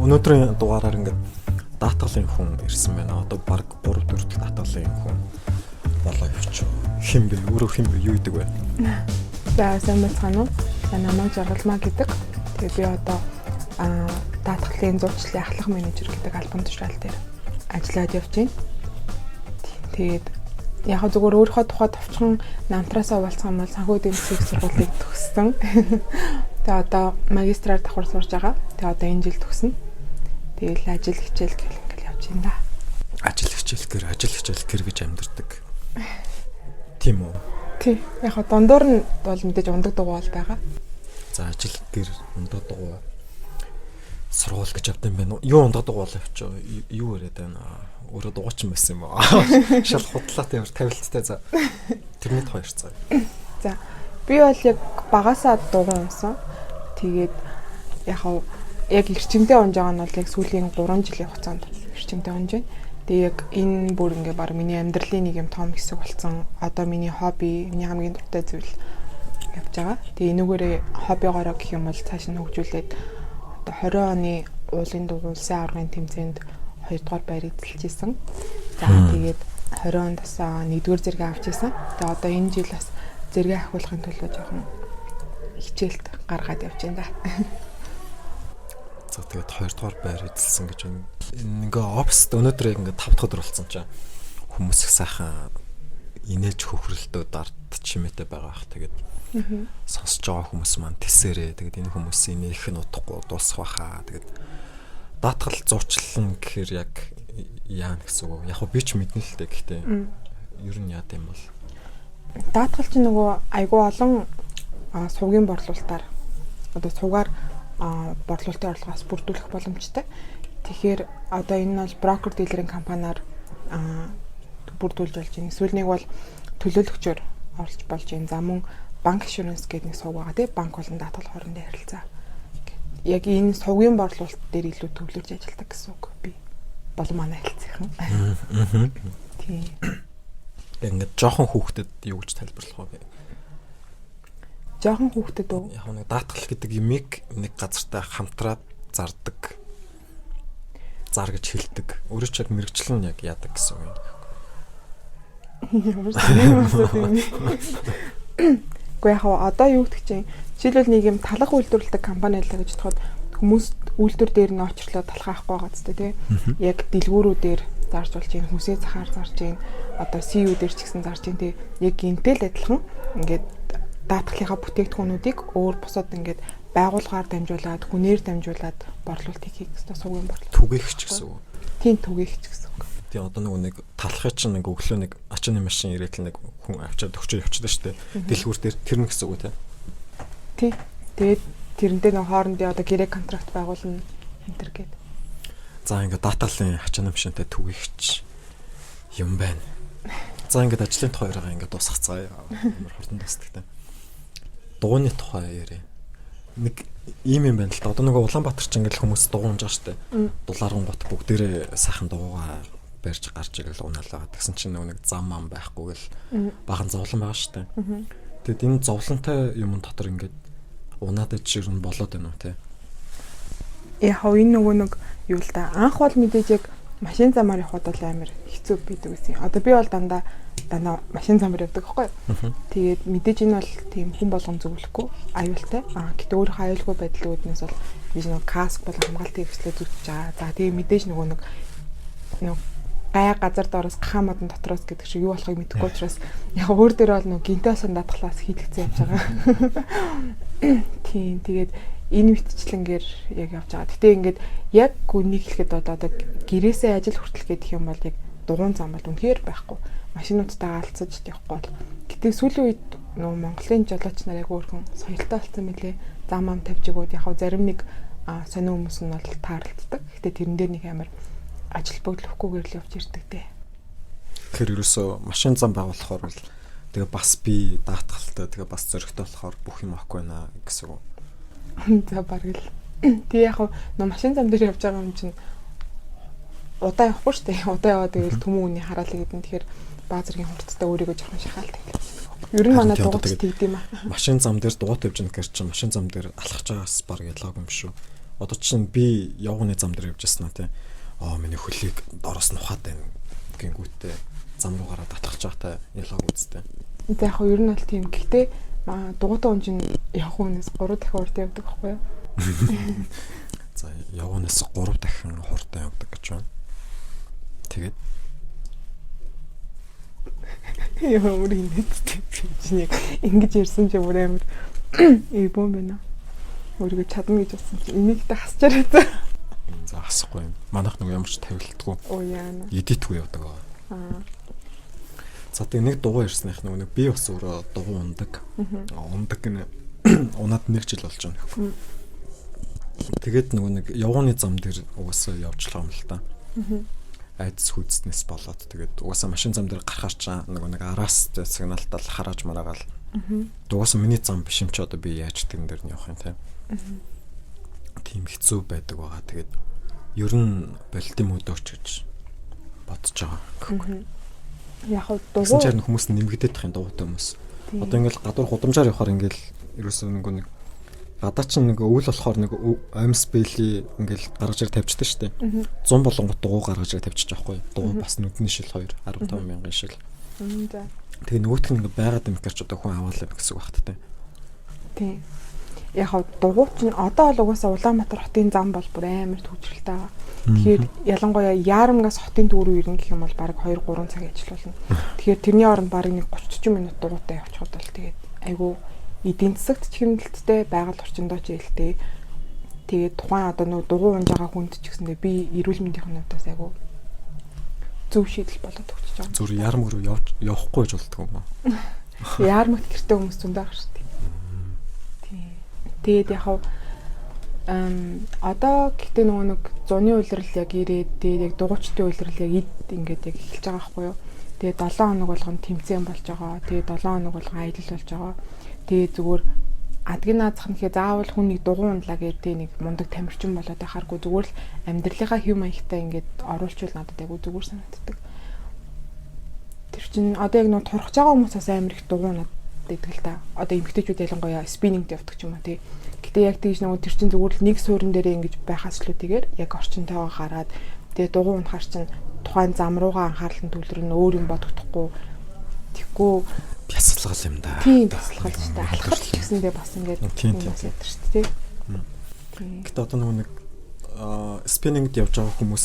өнөөдрийн дугаараар ингээд даатгалын хүн ирсэн байна. Одоо баг 3-4 дахь даатгалын хүн болоо явчих. Хин бэ? Өөрөө хин бэ? Юу гэдэг вэ? За сайн байна уу? За намайг Жаргалмаа гэдэг. Тэгээ би одоо даатгалын зурчлалын ахлах менежер гэдэг албан тушаал дээр ажиллаад явж байна. Тэгээд яг зөвхөн өөрийнхөө тухай товчхон намтраасаа уулзсан юм бол санхүү эдийн засгийн сургуулийг төгссөн. Тэгээ одоо магистраар давхар сурж байгаа. Тэгээ одоо энэ жил төгснө. Тэгээл ажил хичээл гэл ингээл явж байна да. Ажил хичээл гэр гэж амьдэрдэг. Тийм үү? Тий. Яг дундуур нь бол мэдээж ундаг дугуй бол байгаа. За ажил гэр ундаг дугуй сургууль гэж авдаг юм байна уу? Юу ундаг дугуй явчих. Юу яриад байна? Өөрөө дугуйчин байсан юм аа. Шал худлаа тийм тавилттай за. Тэрний хоёр цаа. За би бол яг багасаа дугуй унсан. Тэгээд яг эрчимтэй унж байгаа нь бол яг сүүлийн 3 жилийн хугацаанд эрчимтэй унж байна. Тэгээ яг энэ бүр ингээ баг миний амьдралын нэг юм том хэсэг болсон. Одоо миний хобби, миний хамгийн дуртай зүйл явж байгаа. Тэгээ энүүгээрээ хоббигоороо гэх юм бол цааш нь хөгжүүлээд одоо 20 оны уулын дугуй улсын аваргын тэмцээнд 2 дугаар байр эзэлжсэн. За тэгээд 20 онд бас 1-р зэрэг авч ирсэн. Тэгээ одоо энэ жил бас зэрэг ахиулахын төлөө жоохон хичээлд гаргаад явж байна да. За тэгээд 2 дугаар байр эзэлсэн гэж байна. Ингээ оффист өнөөдөр ингээ 5 дахь өдөр болсон чинь хүмүүс их сайхан инээж хөхрөлтөө дард чимээтэй байгаа бах. Тэгээд сонсож байгаа хүмүүс маань тэсэрээ. Тэгээд энэ хүмүүсийн их нь утгагүй дуусах байхаа. Тэгээд даатгал зурчлал гэхээр яг яа гэсэн үг. Яг би ч мэднэ л дээ. Гэхдээ ер нь яа гэм бол даатгал чинь нөгөө айгүй олон сувгийн борлуулалтаар одоо сувгаар борлуулалтын орлогоос бүрдүүлэх боломжтой. Тэгэхээр одоо энэ бол брокер дилерийн компаниар бүрдүүлж болж байна. Эсвэл нэг бол төлөөлөгчөөр орлож болж байна. За мөн банк иншуранс гэдэг нэг сувг байгаа тийм банк болон даатгал хоорондын харилцаа. Яг энэ сувгийн борлуулалт дээр илүү төвлөрж ажилладаг гэсэн үг би. Болон манай хэлцээхэн. Тийм. Ингээд жоохон хүүхдэд юу гэж тайлбарлах вэ? Жоохон хүүхдэд үү? Яг нэг даатгал гэдэг юмыг нэг газартай хамтраад зардаг. Зар гэж хэлдэг. Өөрөө ч яг мэрэгчлэн яг яадаг гэсэн үг юм. Гэхдээ яг одоо юу гэдэг чинь жишээлбэл нэг юм талах үйлдвэрлэдэг компани байлаа гэж бодоход хүмүүс үйлдвэр дээр нь очрлоо талхаахгүй байгаа зү тий. Яг дэлгүүрүүдээр зарж болж юм, хүсээ захаар зарж юм, одоо CU дээр ч гэсэн зарж юм тий. Яг гинтэл адилхан ингээд даатгалынхаа бүтээгдэхүүнүүдийг өөр бусад ингээд байгууллагаар дамжуулаад, хүнээр дамжуулаад борлуулалт хийх гэсэн сувгийн борлуулалт. Түгээгч гэсэн үг. Тийм түгээгч гэсэн үг. Тэгээ одоо нэг талахын чинь нэг өглөө нэг ачааны машин ирээд л нэг хүн авчаад өгчөө явчихдаг шүү дээ. Дэлгүүр дээр тэр нэг гэсэн үг тий. Тэгээд тэрнтэй нэг хоорондын одоо гэрээ контракт байгуулна энэ төр гээд. За ингээд даатгалын ачааны машинтай түгээгч юм байна. За ингээд ажлын тухай яриагаа ингээд дуусгацгаая. Амар хурдан дуусдаг тий. Дууны тухай яриа. Нэг ийм юм байна л да. Одоо нэг Улаанбаатар ч ингээд хүмүүс дуу унж байгаа шүү дээ. Дулаарган гот бүгдээрээ сайхан дуугаа барьж гарч ирэл унаалаа. Тэгсэн чинь нэг зам ам байхгүй гэл бахан зовлон байгаа шүү дээ. Тэгэд энэ зовлонтой юм дотор ингээд унаад ичэр нь болоод байна уу те. Яг энэ нөгөө нэг юу л да. Анх бол мэдээж яг машин замаар явхад бол амар хэцүү байдаг гэсэн. Одоо би бол дандаа машин замаар явдаг байхгүй. Тэгээд мэдээж энэ бол тийм хүн болгон зөвлөхгүй аюултай. Гэтэ өөрөө аюулгүй байдлын үүднээс бол би нэг каск бол хамгаалтын хэрэгслээ зүтж байгаа. За тэгээд мэдээж нөгөө нэг гай газар доороос гахаа модон дотроос гэдэг шиг юу болохыг мэдэхгүй учраас яг өөр дээр бол нөгөө гинтээсэн даатгалаас хийлгэсэн явж байгаа. Тийм тэгээд энэ мэтчлэнгээр яг явж байгаа. Гэтэ ингээд яг үнийг хэлэхэд одоо гэрээсээ ажил хүртэл гэдэг юм бол яг дугуун зам бол үнэхээр байхгүй. Машинуудтай алцаж явахгүй бол. Гэтэ сүүлийн үед нөгөө Монголын жолооч нар яг өөрхөн соёлтой болсон мөлий зам ам тавьж өгөөд яг зарим нэг сонио хүмүүс нь бол тааралддаг. Гэтэ тэрэн дээр нэг амар ажил бөглөхгүйгээр л явж ирдэг дээ. Тэгэхээр ерөөсөө машин зам байгуулахаар бол тэгээ бас би даатгалтай тэгээ бас зөрөгтэй болохоор бүх юм авахгүй байна гэсэн үг. За бараг л. Тэгээ яг нөө машин зам дээр явж байгаа юм чинь удаа явахгүй шүү дээ. Удаа яваад тэгэл төмөн үний хараалаа гэдэг нь тэгэхээр бааз зэргийн хурцтай өөрийгөө жоохон шахаалтай. Ер нь манай дугуйч тэгдэм аа. Машин зам дээр дугуйт явж байгаа гэхэр чинь машин зам дээр алхаж байгаас баг ялгаагүй юм шүү. Одоо чинь би явганы зам дээр явж яснаа тий. Миний хөлийг дороос нь ухаад байна гингүүтээ зам руугаараа татгах жахтай ялгааг үзтээ. За яг ер нь бол тийм. Гэхдээ дугуйтаа унжин явах хүнээс 3 дахин урд явдаг байхгүй юу? За явганаас 3 дахин хурдан явдаг гэж байна. Тэгээд яа мөрийн нэт ингэж ярьсан чи бүр амар бом байна. Өөрийгөө чадна гэж бодсон чи энийгтэй хасчаар байсан. За хасахгүй юм. Манайх нэг ямар ч тавилтгүй. Яана. Эдитгүй явдаг. За тэг нэг дугуй ярьсных нэг би бас өөрөө дугуй ундаг. Ундаг гэнэ унаад 1 жил болж байна гэхгүй. Тэгээд нэг явганы зам дээр угаасаа явжлаа юм л та. Айдас хүзнээс болоод тэгээд угаасаа машин зам дээр гарахаар ч нэг араас сигналтал харааж мараагаал. Угаасаа миний зам биш юм чи одоо би яаж тэрэн дээр нь явах юм те. Тийм хэцүү байдаг байгаа. Тэгээд ер нь болтын мөдөөч гэж бодож байгаа. Яг дугуй чинь хүмүүс нэмэгдээд тах юм дугуйтай хүмүүс. Одоо ингээл гадуур гудамжаар явахаар ингээл ерөөсөө нэг гадаа чинь нэг өвөл болохоор нэг аймс бэйли ингээл гаргаж ир тавьчихдээ штэ. 100 болонгот дугуй гаргаж ир тавьчих жоохгүй. Дугуй бас нүдний шил 2 15 мянган шил. За. Тэгээ нөгөөх нь ингээ байгаад юм гэж одоо хүн аваалаа гэсэн үг багттай. Тийм. Яг дугуй чинь одоо бол угаасаа Улаанбаатар хотын зам бол бүр амар төвчрэлтэй байгаа. Тэгэхээр ялангуяа Яарамгаас хотын төв рүү ирнэ гэх юм бол баг 2-3 цаг ажиллана. Тэгэхээр тэрний оронд баг нэг 30-40 минут дугуйтай явчиход бол тэгээд айгүй эдийн засагт чимэлттэй байгаль орчиндөө ч ээлтэй. Тэгээд тухайн одоо нэг дугуй унж байгаа хүнд ч гэсэндээ би эрүүл мэндийн хөнөөс айгүй зөв шийдэл болоод өгч байгаа. Зүр Яарам руу явахгүй гэж болдгоо юм аа. Яармагт гэртээ хүмүүс зөндөө байгаа шүү дээ. Тэгээд яг одоо гэхдээ нэг зуны улирал яг ирээд тэгээд яг дугуйчдын улирал яг ингээд яг эхэлж байгаа байхгүй юу. Тэгээд 7 хоног болгоно тэмцээн болж байгаа. Тэгээд 7 хоног болгон аялал болж байгаа. Тэгээд зүгээр адгийн наазах нь гэхэд заавал хүнийг дугуй ундлаа гэдэг нэг мундаг тамирчин болоод байхааргүй зүгээр л амьдралынхаа хэв маягтай ингээд оруулчвал надад айгу зүгээр санагддаг. Тэр чинь одоо яг нэг турхаж байгаа хүмүүсээс амар их дугуй надад гэдэг л та. Одоо эмэгтэйчүүд ялангуяа спиннингд явдаг ч юм уу тий. Гэтэ яг тийж нэг тэр чинь зүгээр л нэг суурин дээрээ ингэж байхаас л үтэйгээр яг орчинтойгоо хараад тэгээ дугуй унахаар чинь тухайн зам руугаа анхаарал нь төвлөрнө өөр юм бодогдохгүй. Тэггүй бясалгал юм да. Тийм бясалгал ч та алхах ч гэсэндээ бас ингээд тийм ядар шүү дээ. Гэтэ одоо нэг спиннингд явж байгаа хүмүүс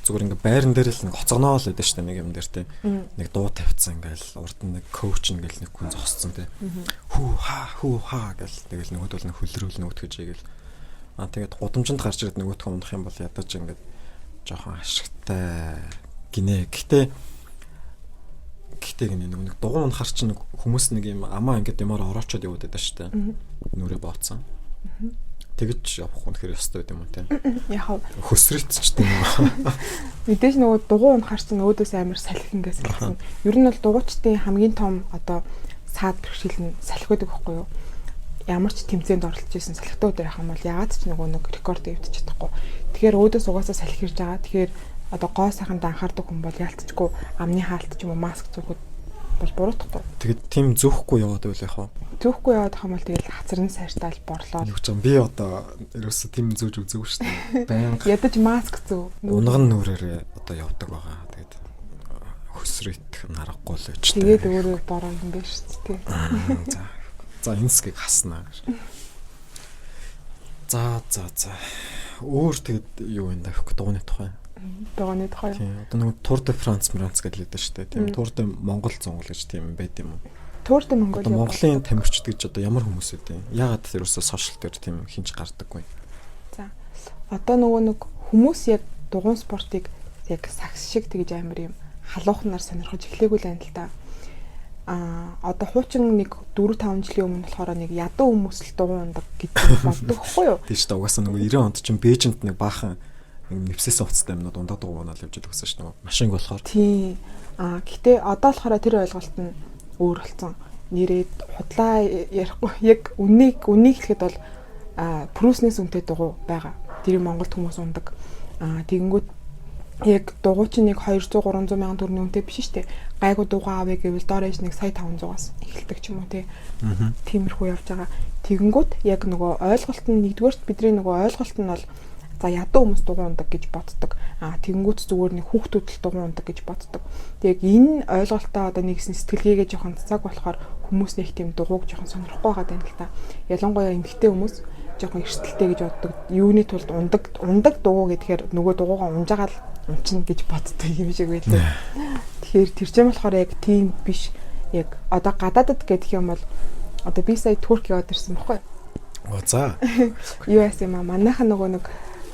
зүгээр ингээ байран дээр л нэг хоцогноо л байдаг шүү дээ нэг юм дээр те. Нэг дуу тавьцсан ингээл урд нь нэг коуч ингээл нэг хүн зогссон те. Хүү хаа гэл тэгэл нөгөөд бол нэг хөлрүүл нөгөөтгэж игээл. Тэгээд гудамжинд гарч ирээд нөгөөдхөө унах юм бол ядаж ингээд жоохон ашигтай гинэ. Гэтэ гинэ нэг дугуй унахар чинь хүмүүс нэг юм амаа ингээд ямаар ороочод яваад байдаг шүү дээ. Нүрээ бооцсон. Тэгэж явах үнэхээр ёстой байт юм уу те. Яг хөсрэтчтэй юм. Мэдээж нөгөө дугуй унахаар чинь өөдөөс амар салхи ингээс хэлсэн. Ер нь бол дугуйчдын хамгийн том одоо саад бэрхшээл нь салхи байдаг байхгүй юу? Ямар ч тэмцээнд оролцож исэн салхитай өдөр явах юм бол ягаад ч нөгөө нэг рекорд эвдэж чадахгүй. Тэгэхээр өөдөөс угаасаа салхи ирж байгаа. Тэгэхээр одоо гоо сайханд анхаардаг хүн бол ялцчгүй амны хаалт ч юм уу маск зүгүүд бол буруутахгүй. Тэгээд тийм зөөхгүй яваад байл яах вэ? Зөөхгүй яваад байгаа юм бол тэгэл хацрын сайртаал борлоо. Юу ч юм би одоо ерөөсө тийм зөөж үзээгүй шүү дээ. Баян ядаж маск зөө. Унган нүрээрээ одоо явдаг байгаа. Тэгээд хөсрөйт нарахгүй л байж таа. Тэгээд өөрөө бороо юм байна шүү дээ. За энэ хэсгийг хаснаа. За. Өөр тэгэд юу энэ давхгүй дугууны тухай. Дугууны тухай. Тийм. Одоо нэг Тур де Франц гэдэг л байдаг шүү дээ. Тийм. Тур де Монгол зонгол гэж тийм байд юм уу? Тур де Монгол. Одоо Монголын тамирчид гэж одоо ямар хүмүүс үү? Яагаад тэрөөсөө сошиал дээр тийм хинж гардаггүй? За. Одоо нөгөө нэг хүмүүс яг дугуйн спортыг яг сагс шиг тэгж амар юм халуухнаар сонирхож эхлэегүй л байна л да. Одоо хуучин нэг 4-5 жилийн өмнө болохоор нэг ядуу хүмүүс л дугуй ундаг гэдэг болдог хгүй юу? Тийм шүү дээ. Угаасаа нөгөө 90 онд чинь Бээжинд нэг баахан нэвсээс уцтай юмнууд ундаа дугуй унаал явж байгаа гэсэн шүү дээ. Машинг болохоор. Тийм. Гэтээ одоо болохоор тэр ойлголт нь өөр болсон. Нэрээд худлаа ярихгүй яг үнийг хэлэхэд бол прүүснээс үнэтэй дугуй байгаа. Тэр Монголд хүмүүс ундаг. Тэгэнгүүт яг дугуй чинь нэг 200 300 мянган төгрөгийн үнэтэй биш шүү дээ. Гайгүй дугаа авъя гэвэл доор ээж нэг сая 500-аас эхэлдэг ч юм уу тий. Тиймэрхүү явж байгаа. Тэгэнгүүт яг нөгөө ойлголт нь нэгдүгээрт бидний нөгөө ойлголт нь бол за ядуу хүмүүс дугуй ундаг гэж боддог. Тэгэнгүүт зүгээр нэг хүүхдүүд л дугуй ундаг гэж боддог. Тэг энэ ойлголтоо одоо нэгсэн сэтгэлгээгээ жоохон цацаг болохоор хүмүүс нэг тийм дугуйг жоохон сонирхгүй байгаа юм л та. Ялангуяа эмэгтэй хүмүүс жоохон эрсдэлтэй гэж боддог. Юуны тулд ундаг дугуй гэхээр нөгөө дугуйгаа унжаагаал унчна гэж боддог юм шиг байлаа. Тэгэхээр тэр чинь болохоор яг тийм биш. Яг одоо гадаадд гэдэг юм бол одоо би сая Турк яваад ирсэн баггүй. За. Юу яасан юм манайхан нөгөө нэг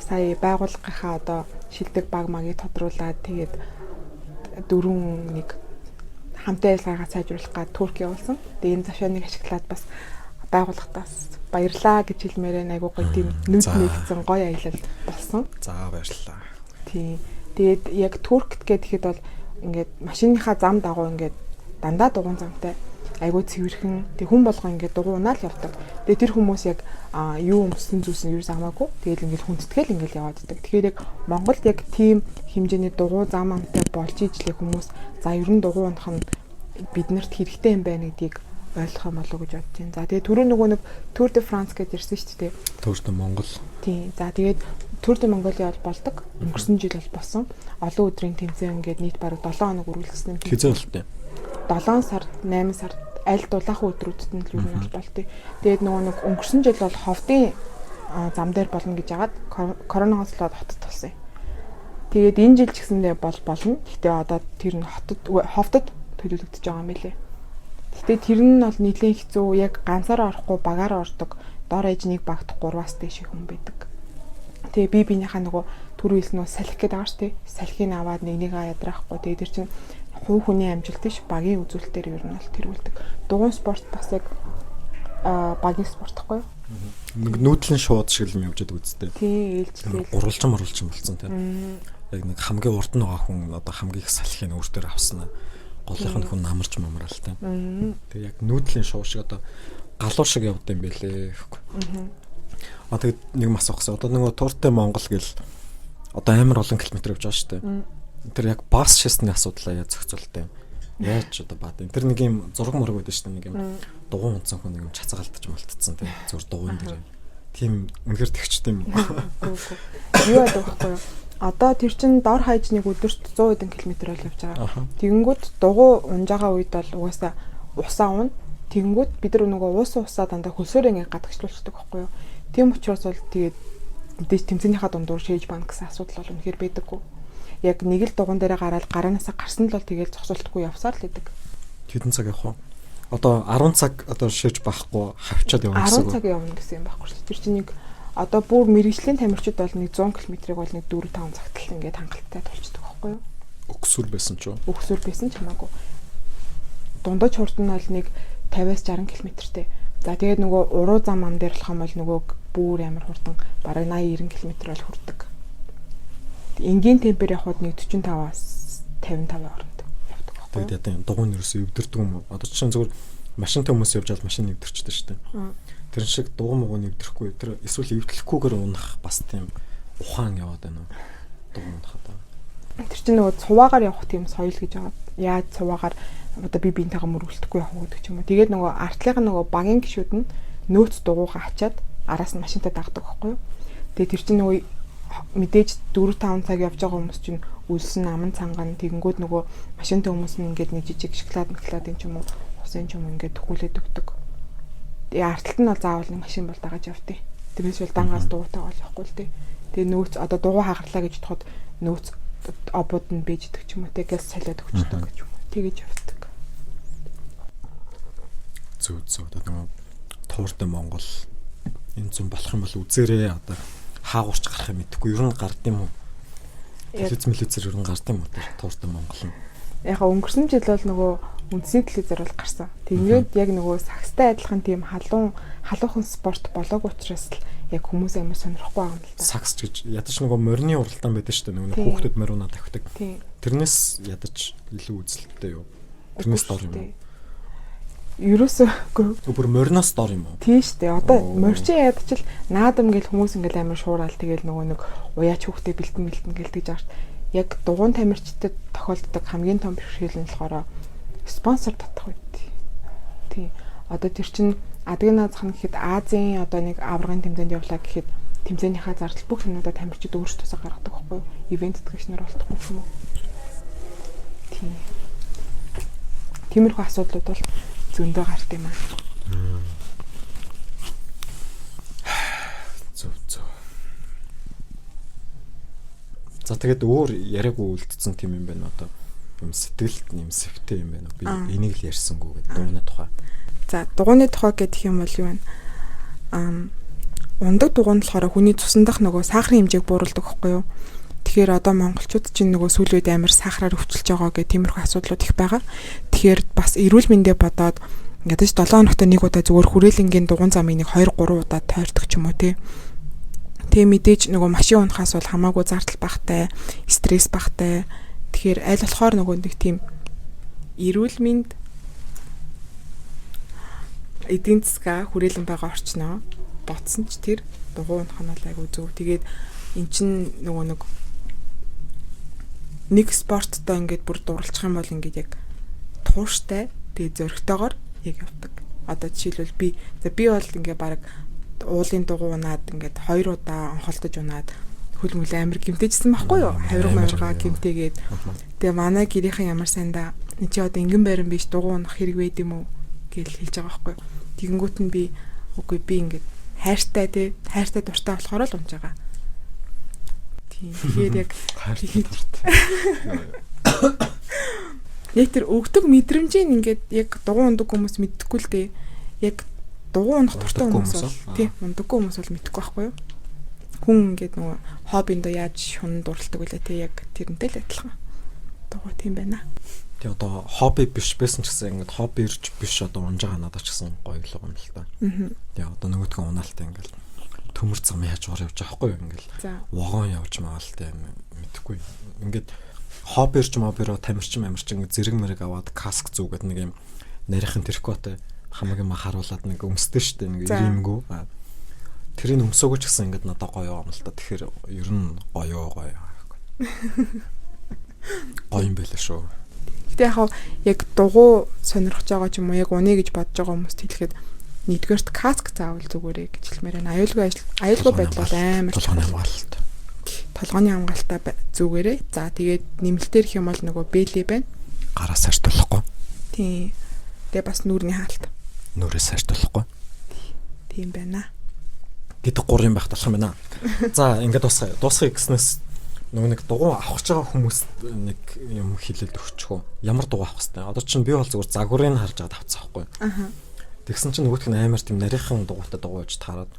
сая байгууллагынхаа одоо шилдэг баг магийг тодруулаад тэгээд дөрвөн нэг хамтаа ажиллагаагаа сайжруулах гад Турк явуулсан. Тэгээд энэ завшааныг ашиглаад бас байгууллагатаас баярлаа гэж хэлмээрээ айгуу гоё тийм нүд нэгцэн гоё аялал болсон. За баярлалаа. Тийм. Тэгээд яг Туркт гэхэд бол ингээд машиныхаа зам дагуу ингээд дандаа дугуун замтай айгуу цэвэрхэн тэг хүн болгоо ингээд дугуй унаа л явдаг. Тэгээ тэр хүмүүс яг юу өмсөн зүйлс нь юу замаагүй. Тэгээл ингээд хүндтгэл ингээд яваад идэг. Тэгэхээр яг Монголд яг тийм хэмжээний дугуй зам амтай болж ижлэх хүмүүс за ер нь дугуй унах нь биднэрт хэрэгтэй юм байна гэдгийг ойлгох юм болов уу гэж бодож байна. За тэгээ түрүү нөгөө нэг Tour de France гэдээ ирсэн шүү дээ. Tour de Монгол. Тийм. За тэгээд Tour de Mongolia бол болдог. Өнгөрсөн жил бол болсон. Олон өдрийн тэмцээн ингээд нийт бараг 7 хоног үргэлжилсэн юм. Хизээ болтой. 7 сард, 8 сард аль дулаахан өдрүүдэд нь л юу нь болтой. Тэгээд нөгөө нэг өнгөрсөн жил бол ховдын зам дээр болно гэж яагаад коронавигоос болоод хотод толсон юм. Тэгээд энэ жил ч гэсэндээ болно. Гэхдээ одоо тэр нь ховдод төлөвлөгдөж байгаа юм билээ. Гэхдээ тэр нь бол нэлээд хэцүү. Яг ганцаараа орохгүй багаараа ордог. Дор ээж нэг багт 3-аас дээш хүн байдаг. Тэгээ би биенийхээ нөгөө түрүү хэлсэн нөө салхи гэдэг байгаа шүү дээ. Салхийг аваад нэгнийг ядраахгүй. Тэгээ тэр чинь хувь хүний амжилт биш багийн үзүүлэлтээр ер нь бол тэрүүлдэг. Дугуйн спорт бас яг багийн спорт гэхгүй юу? Нэг нүүдлэн шууд шиг л юм явж байдаг үстэй. Тий, ээлжлээ. Уралжин болсон тийм. Яг нэг хамгийн урд нь байгаа хүн одоо хамгийн их салхийг өөртөө авсан. Голынх нь хүн намарч мамраал тийм. Тэгээ яг нүүдлийн шоу шиг одоо галуу шиг явд юм бэлээ. Тэгээд нэг мас ахсан. Одоо нөгөө Tour de Монгол гэл одоо амар олон километр явж байгаа шүү дээ. Тэр яг бас шээсний асуудлаа яаж зохицуултаа юм. Яаж одоо бат. Тэр нэг юм зураг мураг байдаг шүү дээ. Нэг юм дугуй унтсан хүн нэг юм чацгаалтаж малтцсан тийм. Зүр дугуйн дээр. Тийм үнэхээр тэгчтэй юм. Юу байдаг вэ? Одоо тэр чин дор хаяж нэг өдөрт 100 хэдэн километр бол явж байгаа. Тэгэнгүүт дугуй унжаага үед бол угаасаа усаа уна. Тэгэнгүүт бид нар нөгөө усаа дандаа хөлсөөр ингэ гадагшлуулдаг байхгүй юу? Тийм учраас бол тэгээд мэдээж тэмцээнийхаа дундуур шээж бана гэсэн асуудал бол үнэхээр байдаггүй. Яг нэг л дугуун дээрээ гараад гараанасаа гарсан л бол тэгээд зогсуултгүй явсаар л байдаг. Хэдэн цаг явах вэ? Одоо 10 цаг одоо шээж байхгүй хавчаад явна гэсэн үг. 10 цаг явна гэсэн юм байхгүй шүү. Тэр чинь нэг одоо бүр мэрэгжлийн тамирчид бол нэг 100 км-ыг бол нэг 4-5 цагт л ингээд хангалттай толчдөг байхгүй юу? Өгсүр байсан ч юу? Өгсүр байсан ч хамаагүй. Дундаж хурд нь бол нэг 50-аас 60 км-тэй. За тэгээд нөгөө уруу зам ам дээр болох юм бол нөгөө бүр амар хурдан бараг 80-90 км бол хүрдэг. Энгийн темпээр явхад нэг 45-аас 55 хооронд явдаг байхгүй юу? Тэгээд ядаа дугуйн ерөөсөө өвдөрдөг юм уу? Одоо чинь зүгээр машинтай хүмүүс явж байгаа машин өвдөрчдөг шүү дээ. Тэр шиг дугуй мууг нэвдэрэхгүй тэр эсвэл эвдлэхгүйгээр унах бас тийм ухаан яваад байна уу? Дугуй унахад. Тэр чинь нөгөө цуваагаар явах тийм соёл гэж байгаа. Яаж цуваагаар одоо би биентэйгээ мөргөлдөхгүй явах гэдэг ч юм уу. Тэгээд нөгөө артлынхаа нөгөө багийн гишүүд нь нөөц дугуйгаа ачаад араас нь машинтай дагдаг байхгүй юу? Тэгээд тэр чинь нөгөө мэдээж 4-5 цаг явж байгаа хүмүүс чинь үлсэн аман цанган тэгэнгүүт нөгөө машинтай хүмүүс нь ингээд нэг жижиг шоколад юм ч юм уу усын ч юм ингээд төхүүлээд өгдөг. Тэгээ артлт нь бол заавал нэг машин бол дагаж явдیں۔ Тэрнээс бол дангаас дугуйтай бол явахгүй л дээ. Тэгээ нөөц одоо дугуй хагарлаа гэж бодоход нөөц обод нь бийждэг ч юм уу те газ салиад өгчдөг гэж юм уу. Тэгэж явдаг. Зүг одоо Tour de Монгол энэ зүн болох юм бол үзээрээ одоо хаагуурч гарах юм мэдэхгүй ер нь гард юм уу? Телевизээр ер нь гард юм уу Tour de Монгол нь? Яха өнгөрсөн жил бол нөгөө үндсний телевизээр бол гарсан. Тэгээд яг нөгөө сагстай адилхан тийм халуухан спорт болоог учраас л яг хүмүүс амар сонирхгүй байгаа юм л та. Сагс гэж ядаж нөгөө морины уралдаан байдаг шүү дээ. Нөгөө хүүхдүүд мориунаа тавьдаг. Тэрнээс ядаж илүү үзэлттэй юу? Тэрнээс дор юм уу? Ерөөсөө бүр мориноос дор юм уу? Тийм шүү дээ. Одоо морчин ядаж л наадам гэл хүмүүс ингээл амар шуурал тэгэл нөгөө нэг уяач хүүхдээ бэлтэн гэлдэж байгаа шүү. яг дугуйн тамирчдад тохиолддог хамгийн том бэрхшээл нь болохоор спонсор татах үед. Тий. Одоо тэр чинь адгийн наазах нь гэхэд Азийн одоо нэг аваргын тэмцээнд явлаа гэхэд тэмцээнийхээ зардал бүх юмудаа тамирчид өөрсдөөсөө гаргадаг байхгүй юу? Ивент тэтгэгчнэр болтохгүй юм уу? Тий. Тиймэрхүү асуудлууд бол зөндөө гарт юм аа. Зөв. За тэгээд өөр яриаггүй үлдсэн тийм юм байна одоо. Юм сэтгэлд нэмсэвтэй юм байна. Би энийг л ярьсангүй гэдэг дугуйны тухай. За дугуйны тухай гэх юм бол юу вэ? Ундаг дугуйн болохоор хүний цусндах нөгөө сахарын хэмжээг бууруулдаг байхгүй юу? Тэгэхээр одоо монголчууд чинь нөгөө сүүлийн үед амар сахараар өвчлөж байгаа гэх тиймэрхүү асуудлууд их байгаа. Тэгэхээр бас эрүүл мэндэ бодоод ингээд 7 хоногт нэг удаа зүгээр хүрээлэнгийн дугуйн замыг нэг 2 3 удаа тойрдог ч юм уу тий. Тэгээ мэдээж нөгөө машин унахаас бол хамаагүй зардал багтай, стресс багтай. Тэгэхээр аль болохоор нөгөө нэг тийм эрүүл мэнд эдийн засгаа хүрээлэн байгаа орчноо ботсон ч тэр дугуй унах нь бол айгүй зөв. Тэгээд эн чин нөгөө нэг спорттой ингээд бүр дурлах юм бол ингээд яг тууштай тэгээд зөрөгтэйгоор яг явдаг. Одоо жишээлбэл би бол ингээд баг уулын дугуй унаад ингээд 2 удаа онхолдож унаад хөл мөл амир гимтэжсэн байхгүй юу? Хавирга гимтэйгээд. Тэгээ манай гэрийнхэн ямар сайндаа чи одоо ингэн байран биш дугуй унах хэрэг байд юм уу гэж хэлж байгаа байхгүй юу? Тэгэнгүүт нь би үгүй би ингээд хайртай дуртай болохоор л унж байгаа. Тэгэхээр яг хайртай дуртай. Яг тэр өгдөг мэдрэмжийг ингээд яг дугуй ундаг хүмүүс мэдхгүй л дээ. Яг дугуй унах дуртай хүмүүс бол тий ундаггүй хүмүүс бол мэдхгүй байхгүй юу? Хүн ингээд нөгөө хоббиндоо яаж шунан дурладаг үлээ тий яг тэрнтэй л адилхан. Дугуй тийм байна. Тий одоо хобби биш байсан ч гэсэн ингээд хобби ирж биш одоо унж байгаа надад ч гэсэн гоё л юм л та. Тий одоо нөгөөдгөө унаалтай ингээд төмөр зам яаж ор явж байгаа байхгүй юу ингээд вагон явж маалтай мэдхгүй. Ингээд хобби ирж мобиро тамирчин ингээд зэрэг мэрэг аваад каск зүүгээд нэг юм нарийнхан тэрхотой хамаагийн ма харуулад нэг өмсдөө штэ нэг ирэмгүү. Тэрийг өмсөөгөө ч гэсэн ингээд надад гоё юм л та. Тэгэхээр ер нь гоё. Гоё юм байла шүү. Гэтэ яг дугуй сонирхож байгаа ч юм уу яг унэ гэж бодож байгаа хүмүүст хэлэхэд нэгдүгээрт каск заавал зүгээрээ гэж хэлмээр байна. Аюулгүй байдлаар амар толгойн хамгаалтаа зүгээрээ. За тэгээд нэмэлтээр их юм бол нөгөө бэлээ байна. Гараас харьтуулахгүй. Тийм. Тэгээ бас нүүрний хаалт. Нүрээс харьтуулахгүй. Тийм байна. Гэдэг 3 юм байх болох юм байна. За ингээд дуусгая гэснээс нөгөө нэг дугуй авах гэж байгаа хүмүүст нэг юм хэлээд өгчихөө. Ямар дугуй авах хэвээр. Одоо чинь би бол зүгээр загварыг харж аваад авцсан байхгүй. Тэгсэн чинь нөгөөх нь амар тийм нарийнхан дугуйтай дугуйж таарад.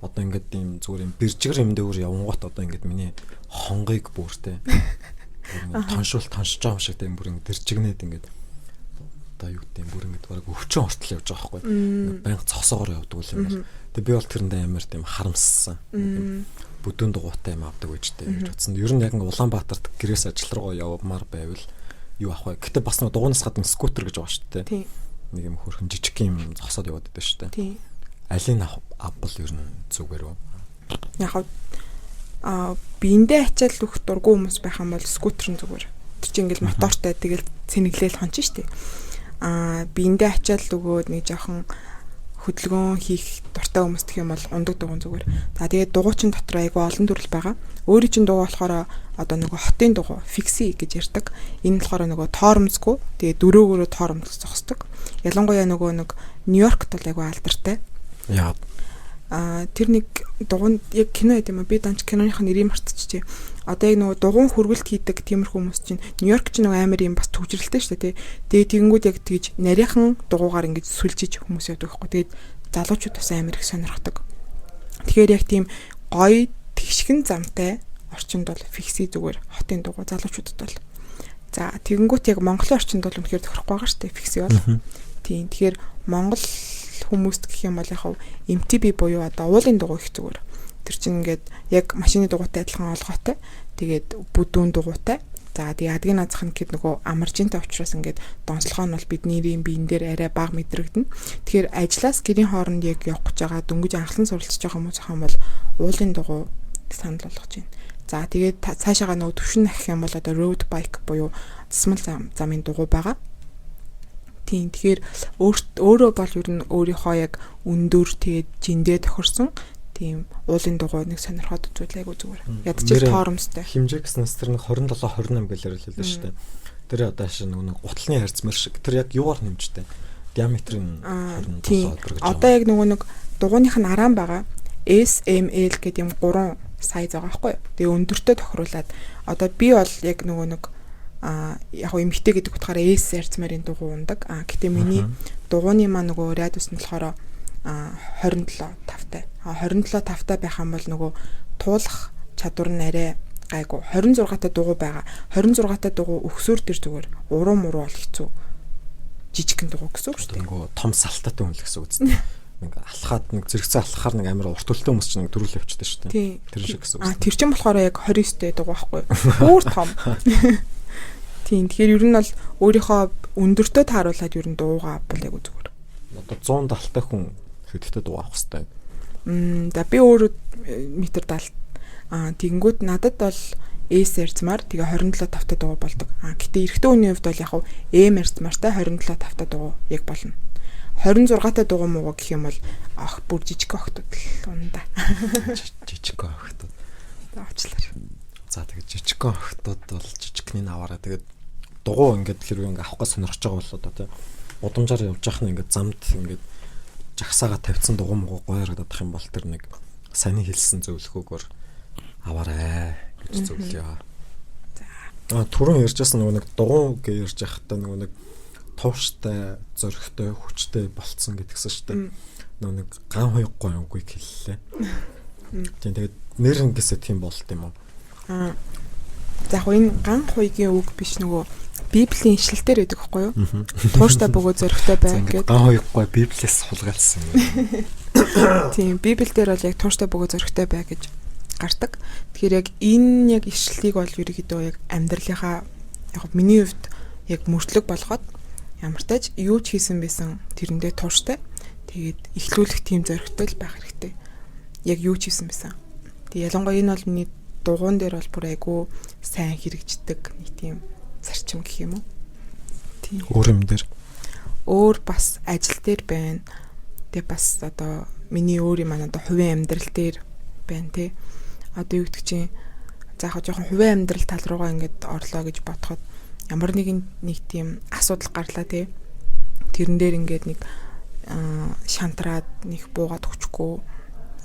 Одоо ингээд ийм зүгээр юм бэржгэр юм дээр явангуут одоо ингээд миний хонгыг бүртэй. Тоншуулж байгаа юм шиг тийм бүр ингээд бэржгнээд ингээд одоо юу гэдэг юм бүр ингээд бараг өвчин хортол явж байгаа байхгүй. Баян цогсоогоор явдаг юм бол. Тэг би бол тэрэндээ амар тийм харамссан. Бүдүүн дугуйтай юм авдаг үжтэй гэж бодсон. Ер нь яг ингээд Улаанбаатарт гэрээс ажил руугаа явмаар байвал юу авах вэ? Гэтэ бас нэг дугуйнаас гадна скутер гэж байгаа шүү дээ. Нэг юм хөрхэн жижиг юм зогсоод яваад байдаг шүү дээ. Алийг авбал ер нь зүгээр үү? Яг биендээ ачаал өгөх дургүй хүмүүс байх юм бол скутер нь зүгээр. Тэр чинь ингээл мотортой тэгэл цэнэглээл хонч шүү дээ. Биендээ ачаал өгөөд нэг жоохон хөдөлгөөн хийх дуртай хүмүүс гэх юм бол ундаг дугуйн зүгээр. За тэгээд дугуйчин дотор айгүй олон төрөл байгаа. Өөрийн чинь дугуй болохоор одоо нөгөө хотын дугуй фикси гэж ярьдаг. Энэ болохоор нөгөө тоормсгүй. Тэгээд дөрөөгөөрөө тоормс зогсдог. Ялангуяа нөгөө нэг Нью-Йоркт бол айгүй алдартай. Яа. Тэр нэг дугуйн яг кино байт юм аа. Би данч киноных нь нэрийг мартчихжээ. Одоо яг нөгөө дугуйн хөргөлт хийдэг тиймэрхүү хүмүүс чинь Нью-Йорк чинь нөгөө амар юм бас төвжрэлтэй шүү дээ тий. Тэгээд тэгэнгүүт яг тэгж нарийнхан дугуйгаар ингэж сүлжиж хүмүүс яадаг байхгүй. Тэгээд залуучууд бас амар их сонирхдаг. Тэгэхээр яг тийм гоё тэгшгэн замтай орчинд бол фикси зүгээр хотын дугуй залуучуудад бол. За тэгэнгүүт яг Монголын орчинд бол үнэхээр тохирохгүй байгаа шүү дээ фикси бол. Тийм. Тэгэхээр Монгол хүмүүст гэх юм бол яг MTB буюу одоо уулын дугуй их зүгээр. Тэр чинь ингээд яг машины дугуйтай адилхан олгоотой. Тэгээд бүдүүн дугуйтай. За тэгээд адгийн наазах нь гэхэд нөгөө амаржинтай учраас ингээд донцлогоо нь бол бидний биен дээр арай бага мэдрэгдэнэ. Тэгэхээр ажлаас гэрийн хооронд яг явах гэж байгаа дөнгөж анхлан суралцж байгаа хүмүүс ахын бол уулын дугуй санал болгож байна. За тэгээд цаашаага нөгөө төвшин ахих юм бол одоо road bike буюу засмал замын дугуй байгаа. Тийм тэгэхээр өөрөө бол ер нь өөрийнхөө яг өндөр тэгээд жиндээ тохирсон тийм уулын дугуй нэг сонирхоод үзвэл айгу зүгээр. Ядчих торомстой. Химжээ гэснээс тэр нэг 27 28 гэлэр хэлээ шүү дээ. Тэр одоо шин нэг гутлын харьцмар шиг. Тэр яг юугаар нэмжтэй? Диаметр нь 27 гэж. Одоо яг нэг дугуйных нь араан байгаа. SML гэдэг юм 3 сайз байгаа байхгүй юу? Тэгээ өндөртөө тохируулаад одоо би бол яг нэг яг эмхтэй гэдэг утгаараа S харьцмарын дугуй ундаг. Гэтэ миний дугуйны маань нөгөө радиус нь болохоор 27 тавтай. 27 тавтай байх юм бол нөгөө туулах чадвар нь арай гайгүй. 26 та дугуй байгаа. 26 та дугуй өгсөөр төр зүгээр уруу муруу бол хэцүү. Жижигхэн дугуй гэсэн үг шүү дээ. Нөгөө том салтаатай хүн л гэсэн үг үстэй. Нэг алхаад нэг зэрэгцээ алхахаар нэг амар урт төлтөө хүмүүс чинь нэг дөрүл явчихдаг шүү дээ. Тэр шиг гэсэн үг. Тэр чинь болохоор яг 29-тэй дугуй байхгүй юу? Өөр том. Тийм. Тэгэхээр ер нь бол өөрийнхөө өндөртөө тааруулаад ер нь дуугаа бол яг зүгээр. Одоо 170 та хүн хэдтэй дуу авах хэвээр. За би өөр метр 70. Тэгэнгүүт надад бол S эрзмар тэгээ 27 тавтай дуу болдог. Гэтэ эрэгтэй хүний хувьд бол яг M эрзмартай 27 тавтай дуу яг болно. 26 та дуу муу гэх юм бол бүр жижиг охтууд л ундаа. Жижиг охтууд. Уучлаарай. За тэгээ жижиг охтууд бол жижигний наваараа тэгээд дугуй ингээд хэрвээ ингээд авах гэж сонирхож байгаа бол одоо тий удамжаар явж явах нь ингээд замд ингээд жагсаага тавьсан дугуй муу гоё харагдах юм бол тэр нэг сайн хэлсэн зөвлөхөөгөр аваарай гэж зөвлөё. За. Түрүүн ярьжсэн нэг дугуй гэж ярьж байхдаа нэг тууштай, зөрөгтэй, хүчтэй болцсон гэдгсэн шүү дээ. Нэг ган хуйггүй юмгүй хэллээ. Тийм тэгээд нэр ингэсээ тийм болт юм уу? За яг энэ ган хуйгийн үг биш нөгөө Библийн ишлэлтэр байдаг байхгүй юу? Тууштай бөгөө зөрөгтэй бай гэдэг. Ган хуйггүй Библиэс сулгаалсан юм. Тийм Библиэлд бол яг тууштай бөгөө зөрөгтэй бай гэж гардаг. Тэгэхээр яг энэ яг ишлэлийг бол ерөөдөө яг амьдралынхаа яг миний хувьд яг мөртлөг болгоод ямартайч юу ч хийсэн байсан тэрэндээ тууштай. Тэгээд эхлүүлэх тийм зоригтой л байх хэрэгтэй. Яг юу ч хийсэн байсан. Тэг ялангуяа энэ бол миний дугуун дээр бол бүр айгүй сайн хэрэгждэг нэг тийм зарчим гэх юм уу. Тийм. Өөр юм дээр. Өөр бас ажил дээр байна. Тэг бас одоо миний өөрийн маань одоо хувийн амьдрал дээр байна те. Одоо юу гэдэг чинь за яг жоохон хувийн амьдрал тал руугаа ингээд орлоо гэж бодоход ямар нэг тийм асуудал гарлаа те. Тэрэн дээр ингээд нэг шантраад нэг буугаад өчгөө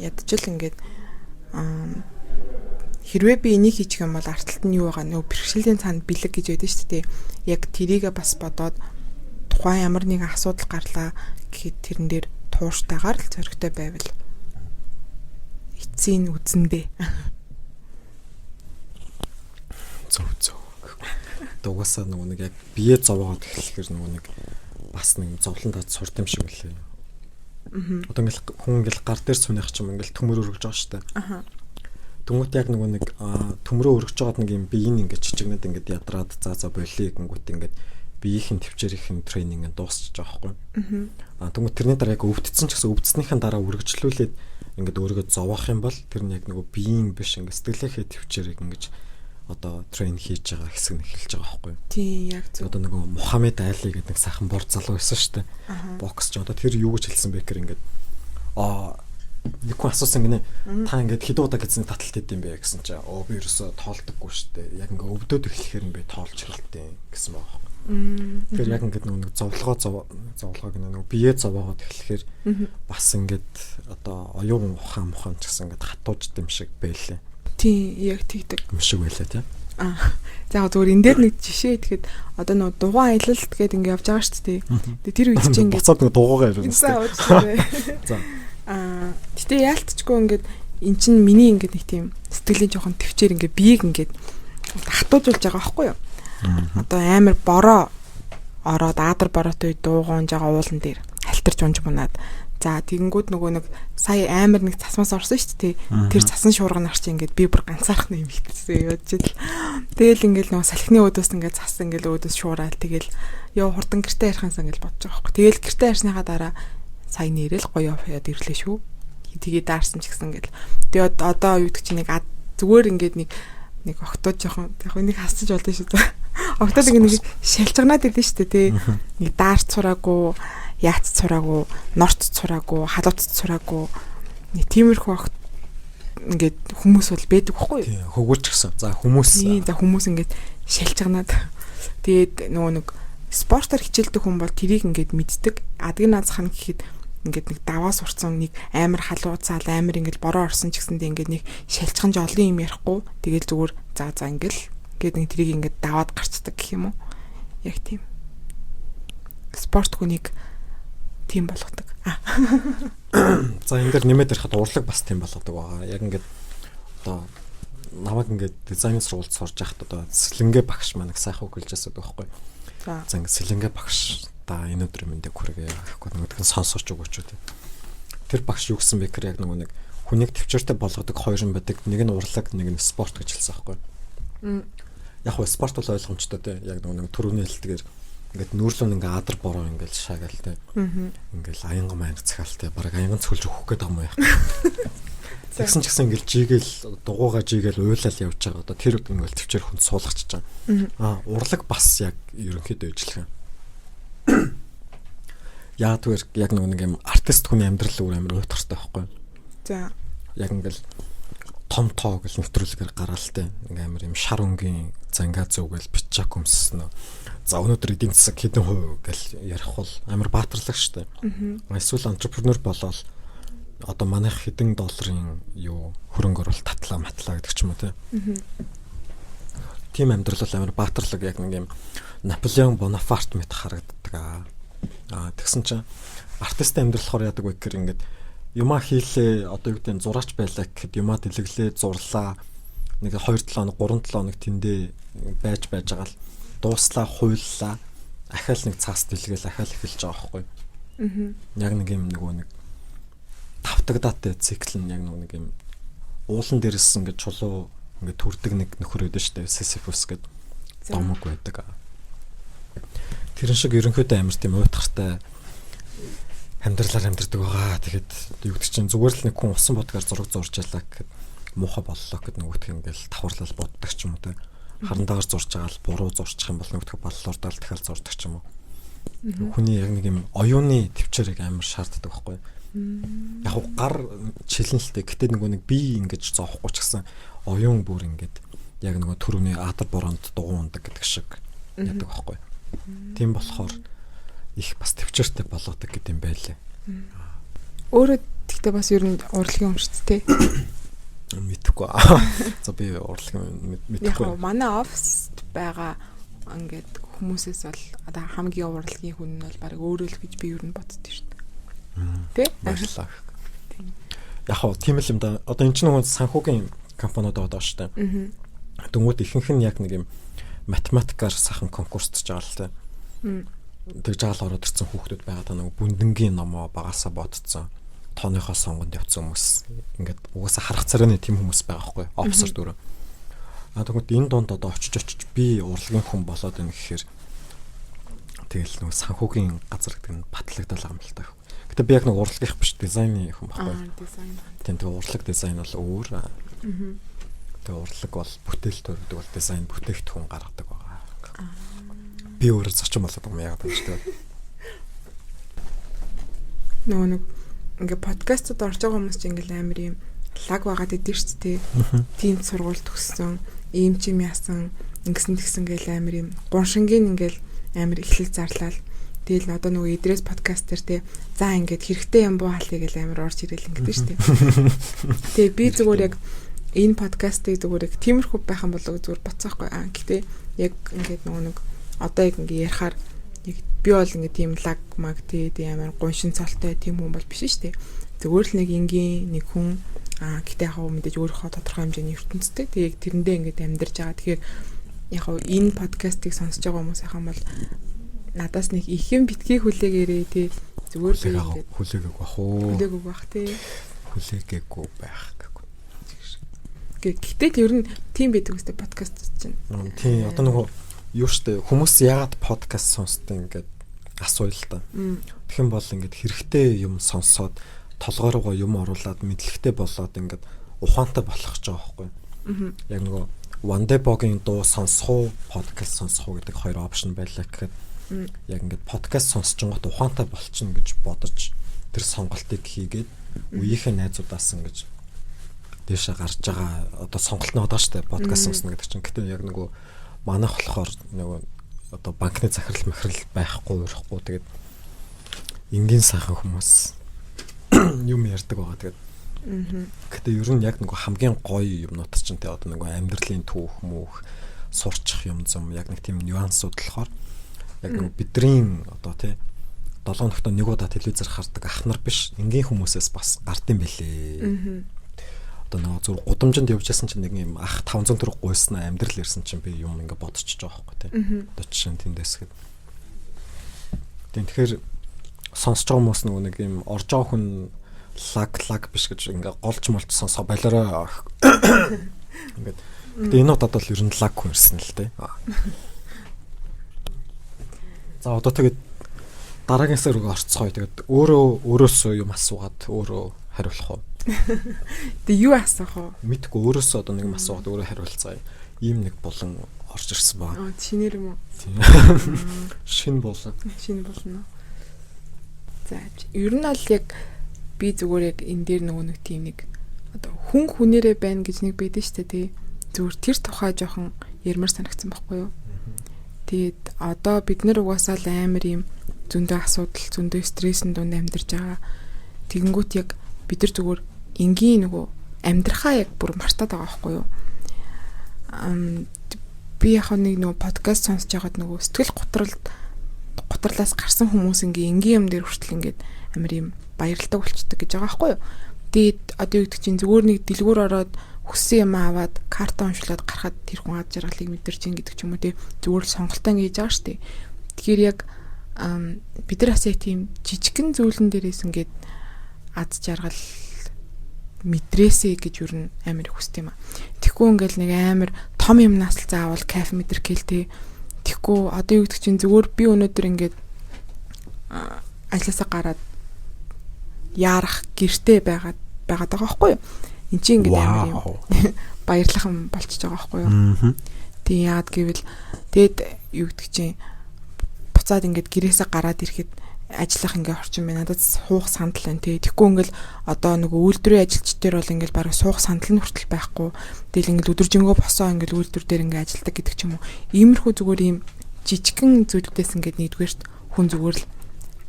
ядчил ингээд хэрвээ би энийг хийчих юм бол арталт нь юу байгаа нөө бэрхшээлийн цаанд бэлэг гэж байдаг шүү дээ. Яг тэрийгээ бас бодоод тухайн ямар нэгэн асуудал гарлаа гэхэд тэрэн дээр тууштайгаар л зөрөгтэй байвал эцсийн үзэндээ зөв. Дугасаа нөгөө нэг яг бие зовоогоод эхлэхээр нөгөө нэг бас нэг зовлон даад сурд юм шиг үлээ. Одоо ингээл хүн ингээл гар дээр сунах ч юм ингээл төмөр өргөж байгаа штэ. Тэнгүүт яг нөгөө нэг төмрөө өргөж байгаад нэг юм биеийн ингээд чичигнээд ингээд ядраад за болиё гингүүт ингээд биеийн төвчээрийн тренинг нь дуусчих байгаа байхгүй. Тэнгүүт тэрний дараа яг өвдсөн ч гэсэн өвдснийхэн дараа үргэлжлүүлээд ингээд өөрийгөө зовоох юм бол тэр нь яг нөгөө биеийн биш ингээд сэтгэлээхээ төвчээрийг ингээд одоо трейн хийж байгаа хэсэг нь эхэлж байгаа байхгүй. Тийм яг зөв. Одоо нөгөө Мухаммед Али гэдэг нэг сайхан бор залуу байсан шүү дээ. Бокс ч одоо тэр юу гэж хэлсэн бэ гэхээр ингээд нэг хүн асуусан гинэ та ингээд хэд удаа гэсэн таталт хийдэм бэ гэсэн чинь би ерөөсө тоолдоггүй шүү дээ. Яг ингээд өвдөд эхлэхээр нь би тоолж хэлтээ гэсэн байгаа. Тэгэхээр яг ингээд нэг зовлогоо гинэ нөгөө бие зовоогоод эхлэхээр бас ингээд одоо оюун ухаан ч гэсэн ингээд хатууж дэм шиг байлээ. Тийм яг тэгдэг юм шиг байлаа тийм. За зүгээр энэ дээр нэг жишээ ихэд одоо нөгөө дугуй аялалт гэдэг ингээд явж байгаа шүү дээ. Тэгээ тэр үед чинь ингээд буцаад нөгөө дугуйгаа явж байгаа. За. Гэтэ яалтчгүй ингээд эн чинь миний ингээд нэг тийм сэтгэлийн жоохон төвчээр ингээд биеийг ингээд хатуужулж байгаа байхгүй юу? Одоо амар бороо ороод аадар бороотой дуугоонж байгаа уулан дээр халтарч унж мунаад за тэгэнгүүт нөгөө нэг сая амар нэг цасмаас орсон шүү дээ. Тэр цасан шуурга нар чинь ингээд би бүр ганцаарх юм хэлсэн явж ил. Тэгэл ингээд нөгөө салхины өөдөөс ингээд цас ингээд өөдөөс шуураад тэгэл ёо хурдан гэртээ яриханс ингээд бодож байгаа байхгүй. Тэгэл гэртээ ярсныхаа дараа сая нэрэл гоё яваад ирлээ шүү. Тэгээ даарсан ч гэсэн ингээд. Тэгээ одоо юу гэдэг чинь нэг зүгээр ингээд нэг октод жоохон яг энийг хасчих болдоо шүү дээ. Октод нэг шалжганаад идэв шүү дээ тий. Нэг даарч цураагүй, яац цураагүй, норт цураагүй, халуут цураагүй. Нэг тиймэрхүү огт ингээд хүмүүс бол байдаг байхгүй юу? Тий, хөгүүлж гисэн. За хүмүүс ингээд шалжганаад тэгээд нөгөө нэг спортоор хичээлдэг хүн бол тэрийг ингээд мэддэг. Адгийн наазах нь гэхэд ингээд нэг даваа сурцсан нэг амар халууцаал амар ингээд бороо орсон ч гэсэндээ ингээд нэг шалжхан жолын юм ярихгүй тэгэл зүгээр за ингээд нэг тэрийг ингээд даваад гарцдаг гэх юм уу. Яг тийм. Спорт хүнийг тийм болгодог. За энэ дэр нэмээд ярихад урлаг бас тийм болгодог байгаа. Яг ингээд одоо намайг ингээд дизайнер сургуульд сурж байхад одоо Сэлэнгэ багш маань сайхан үг хэлж байсан байхгүй. За ингээд Сэлэнгэ багш та энэ өдөр мэндийг хүргэе гэхгүй нөгөөх нь сонсооч өгөөч үү. Тэр багш юу гэсэн бэ гэхээр яг нэг хүнийг төвчөртэй болгодог хоёр юм байдаг. Нэг нь урлаг, нэг нь спорт гэж хэлсэн байхгүй. Яг хөө спорт бол ойлгомжтой те. Яг нэг төрөвний хэлтгээр ингээд нүүрлэн ингээ адар бороо ингээл шаагаал те. Ингээл аянган маянг цагаал те. Бараг аянган цөлж өгөх гээд байгаа юм яах. Тэгсэн ч гэсэн ингээл жигээл дугуугаа жигээл уйлал явж байгаа. Одоо тэр ингээл төвчээр хүн суулгачиж байгаа. Урлаг бас яг ерөнхийдөө ижлэх юм. Яг нэг юм артист хүний амьдрал өөр амар уйтгартай байхгүй. За. Яг ингээл том тоо гэл нэвтрүүлгээр гараалтай. Ингээ амар юм шар өнгийн зангаа зүгэл бичак өмссөн. За өнөөдөр эдийн засаг хэдэн хувь гэл ярих бол амар баатарлаг штэ. Эсвэл энтерпренeur болоод одоо манайх хэдэн долларын юу хөрөнгө оруулалт татлаа матлаа гэдэг ч юм уу те. Тим амьдрал бол амар баатарлаг яг нэг юм Наполеон Бонапарт мэт харагддаг. Тэгсэн чинь артист амьдрал болохоор яадаг вэ гэхээр ингээд юмаа хийлээ одоо юу гэдэг нь зураач байлаа гэхэд юмаа дэлгэглээ зурлаа нэг 2-7 хоног 3-7 хоног тэндээ байж байгаа л дууслаа хуйллаа ахаал нэг цаас дэлгээл ахаал эхэлж байгаа байхгүй. Яг нэг юм нэг тавтагдаатай цикл нь яг нэг юм уулан дээрээс ингээд чулуу ингээд төрдөг нэг нөхөр өдөө штэ Сисифус гэдэг домог байдаг. Тэрэн шиг ерөнхийдөө амар тийм уйтгартай амьдралаар амьдардаг байгаа. Тэгээд юу гэдэг чинь зүгээр л нэг хүн усан бодгаар зураг зурж ялаа гэхэд муухай боллоо гэд нөгөөх нь ингээл давхарлал боддог ч юм уу те. Харандагаар зурж байгаа л буруу зурчих юм бол нөгөөх боллоор дал дахиад зурдаг ч юм уу. Хүний яг нэг юм оюуны төвчээрийг амар шаарддаг байхгүй. Яг гар чилэнэлтэй. Гэтэ нэг би ингэж зоохгүй ч гэсэн оюун бүр ингээд яг нөгөө төрөний адар бороонд дугуундаг гэдэг шиг яадаг байхгүй. Тийм болохоор их бас төвчөртэй болоодаг гэдэм байлээ. Өөрөө тэгтээ бас ер нь урлагийн өмчттэй. Мэдхгүй. За би урлагийн мэдхгүй. Яг манай оффист байгаа ингээд хүмүүсээс бол одоо хамгийн урлагийн хүн нь бол баг өөрөө л гэж би ер нь боддог шүү дээ. Тэ? Баярлалаа. Яг тийм л юм да. Одоо энэ ч нэг санхүүгийн компаниуд байгаа шүү дээ. Дөнгөд ихэнх нь яг нэг юм математикаар сайхан конкурсд жаал та. Тэг жаал ороод ирсэн хүүхдүүд байгаа та нэг бүндэнгийн номоо багасаа бодцсон. Тооныхоо сонгонд явцсан хүмүүс ингээд угаасаа харах царайны тийм хүмүүс байгаа байхгүй офсер дөрөв. Тэгвэл энэ донд одоо очиж би урлагийн хүн болоод байна гэхээр тэгэл нэг санхүүгийн газар гэдэг нь батлагдал байгаа юм л та. Гэтэ би яг нэг урлагийнх биш дизайны хүн байхгүй. Дизайн. Тийм тэг урлаг дизайн бол өөр. Тэг урлаг бол бүтээл төрөдөг бол дизайн бүтээгдэхүүн гаргадаг байгаа. Би өөрөө зочин болоод байгаа юм яагаад гэж тийм. Нэг ингээ подкастууд орж байгаа хүмүүс чинь ингээл амар юм лаг байгаад идэв шүү дээ. Тийм сургууль төгссөн, ийм ч юм яасан, ингэсэн тэгсэн гээл амар юм. Гуншингийн ингээл амар эхлэл зарлал. Тэгэл одоо нөгөө Идрээс подкаст дээр те за ингээд хэрэгтэй юм буу хаалъя гээл амар орж ирэл ингэдэж шүү дээ. Тэгээ би зүгээр яг энэ подкастыг зүгээр яг тиймэрхүү байх юм болоо зүгээр боцоохгүй. Гэхдээ яг ингээд нэг одоо яг ингээ ярихаар яг би бол ингээ тийм лаг маг тийм амар гуншин цолтой тийм хүн бол биш шүү дээ. Зүгээр л нэг энгийн нэг хүн гэтээ яг мэдээж өөрийнхөө тодорхой хэмжээний ертөнцтэй. Тэгээ тэрэндээ ингээ амьдарч байгаа. Тэгэхээр яг энэ подкастыг сонсож байгаа хүмүүс ахын бол надаас нэг их юм битгий хүлээгээрээ тий зүгээр л ингээ хүлээгээг бах уу. Хүлээгөө бах тий. Хүлээгээгүй байх. Гэтэл ер нь тийм байдаг үстэй подкаст чинь. Тийм одоо нөгөө юу штэ хүмүүс яагаад подкаст сонсдог ингээд асууя л та. Тэгэх юм бол ингээд хэрэгтэй юм сонсоод толгой руугаа юм оруулаад мэдлэгтэй болоод ингээд ухаантай болох гэж байгаа байхгүй. Яг нөгөө Wandeboгийн дуу сонсох уу, подкаст сонсох уу гэдэг хоёр опшн байлаа гэхэд яг ингээд подкаст сонсож гот ухаантай болчихно гэж бодож тэр сонголтыг хийгээд үеийнхээ найзуудаас ингэж дээшээ гарч байгаа одоо сонголт нь одоо штэ подкаст сонсно гэдэг чинь. Гэтэ яг нөгөө манайх болохоор нөгөө одоо банкны захирал махирал байхгүй урахгүй тэгээд энгийн сайхан хүмүүс юм ярьдаг байгаа тэгээд. Гэтэ ер нь яг нөгөө хамгийн гоё юмнууд чинь те одоо нөгөө амьдралын түүх мөх сурчих юм зам яг нэг тийм нюансууд болохоор яг нөгөө бидний одоо те 7 хоногт нэг удаа телевизээр хардаг ах нар биш энгийн хүмүүсээс бас гардыг бэлээ. Одоо нөгөө зүр гудамжинд явж ясан чинь нэг юм ах 500 төгрөг гуйснаа амьдрал ирсэн чинь би юм ингээ бодчихж байгаа байхгүй те. Одоо жишээ нь тэндээс хэд. Тэгэхээр сонсож байгаа хүмүүс нөгөө нэг юм орж байгаа хүн лаг биш гэж ингээ голж молч сонсоо болороо ингээд тэгээ энэ удаад бол ер нь лаг хүн ирсэн л те. За одоо тэгээд дараагийн сар руу орцгоё. Тэгээд өөрөөсөө юм асуугаад өөрөө хариулах уу? Тэгээ юу асуух вэ? Мэдгүй өөрөөсөө одоо нэг юм асуугаад өөрөө хариулцгаая. Ийм нэг булан орж ирсэн баа. Шинээр юм уу? Шин булан. Шинэ болно. За ер нь аль яг би зүгээр яг энэ дээр нөгөө нэг тийм нэг одоо хүн хүнээрээ байна гэж нэг байдаг шүү дээ тий. Зүгээр тэр тухай жоохон ярмар санагдсан байхгүй юу? Тэгээд одоо бид нар угаасаа л амар юм зөндөө асуудал, зөндөө стрессийн дунд амьдарч байгаа. Тэгэнгүүт яг бид нар зүгээр энгийн нөгөө амьдрахаа яг бүр мартаад байгаа байхгүй юу? Би яг нэг нөгөө подкаст сонсож байгаад нөгөө сэтгэл гутралаас гарсан хүмүүс энгийн юм дээр хүртэл ингээд амар юм баярлалтай болчдөг гэж байгаа байхгүй юу? Тэгээд одоо юу гэдэг чинь зүгээр нэг дэлгүүр ороод хүссэн юм аваад карта уншлаад гарахад тэр хүн ад жаргалыг мэдэрч ин гэдэг ч юм уу тий зүгээр л сонголтоо хийж байгаа шүү дээ. Тэгэхээр яг бид нар бас яг тийм жижигхэн зүйлэн дээрээс ингээд ад жаргал мэдрээсэй гэж юу н амар хүсдэг юм а. Тэгэхгүй ингээл нэг амар том юмнаас л заавал кайф мэдрэх гэлтэй. Тэгэхгүй одоо юу гэдэг чинь зүгээр би өнөөдөр ингээд ажилласаа гараад яарах гэртэй байгаад байгаа байхгүй юу? Энд чинь ингээд амар юм баярлахын болчихж байгаа байхгүй юу? Тэг яад гэвэл тэгэд юу гэдэг чинь буцаад ингээд гэрээсээ гараад ирэхэд ажиллах ингээ орчин байна. Надад суух сандал байна тий. Тэгэхгүй ингээл одоо нөгөө үйлдвэрийн ажилч дээр бол ингээл бараг суух сандал нь хүртэл байхгүй. Тэгэл ингээл өдөржингөө босоо ингээл үйлдвэр дээр ингээ ажилдаг гэдэг ч юм уу. Иймэрхүү зүгээр ийм жижигхэн зүйлүүдээс ингээд нэгдүгээрт хүн зүгээр л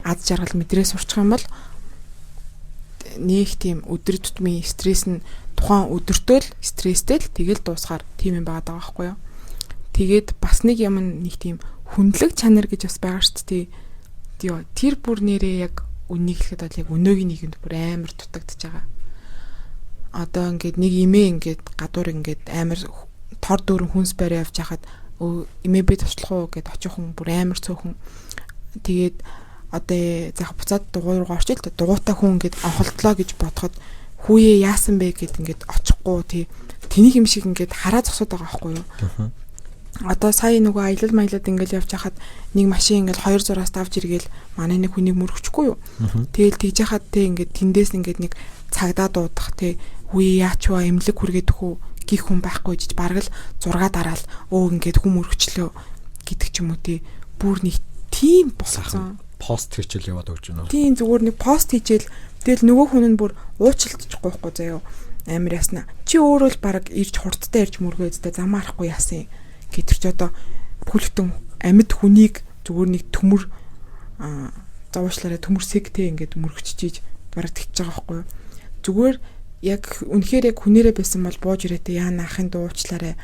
ад жаргал мэдрээ сурчих юм бол нэг тийм өдөр тутмын стресс нь тухайн өдөртөө л стресстэй л тэгэл дуусгаар тийм юм байгаа байхгүй юу. Тэгээд бас нэг юм нэг тийм хүндлэг чанар гэж бас байгаа шүү дээ. Тэр бүр нэрээ яг үнийг хэлэхэд бол яг өнөөгийн нийгэмд бүр амар дутагдж байгаа. Одоо ингээд нэг имээ ингээд гадуур ингээд амар тор дөрөн хүнс барь явж хахад имээ би туслах уу гэд очих хүн бүр амар цөөхөн. Тэгээд одоо заах буцаад дугуй руу орчих л дугуйтай хүн ингээд анхолтлоо гэж бодоход хүүе яасан бэ гэд ингээд очихгүй тэнийг юм шиг ингээд хараа зогсоод байгаа байхгүй юу. Одоо сая нөгөө аялал маялаад ингээл явж хахад нэг машин ингээл 200-аас давж иргээл манай нэг хүнийг мөрөгчихгүй юу. Тэгэл тэгж хахад ингээд тэндээс ингээд нэг цагдаа дуудах үе яач вэ эмнэлэг хүргээд хүү гих хүн байхгүй гэж бараг л 6 дараал ингээд хүн мөрөгчлөө гэдэг ч юм уу бүр нэг тийм болсон. Пост хийчихэл яваад өгч байна. Тийм зүгээр нэг пост хийчихэл тэгэл нөгөө хүн нь бүр уучлалтчихгүй байхгүй заяо. Амар яснаа. Чи өөрөө л бараг ирж хурдтай ирж мөргөөдтэй замаа арахгүй яасан гэтэр ч одоо бүлэгтэн амьд хүнийг зүгээр нэг төмөр зовоочлаараа төмөр сэгтэй ингээд мөрөгчиж бараг тэгж байгаа байхгүй юу. Зүгээр яг үнэхээр яг хүнээрээ байсан бол бууж ирээтэй яана ахын дуучлаараа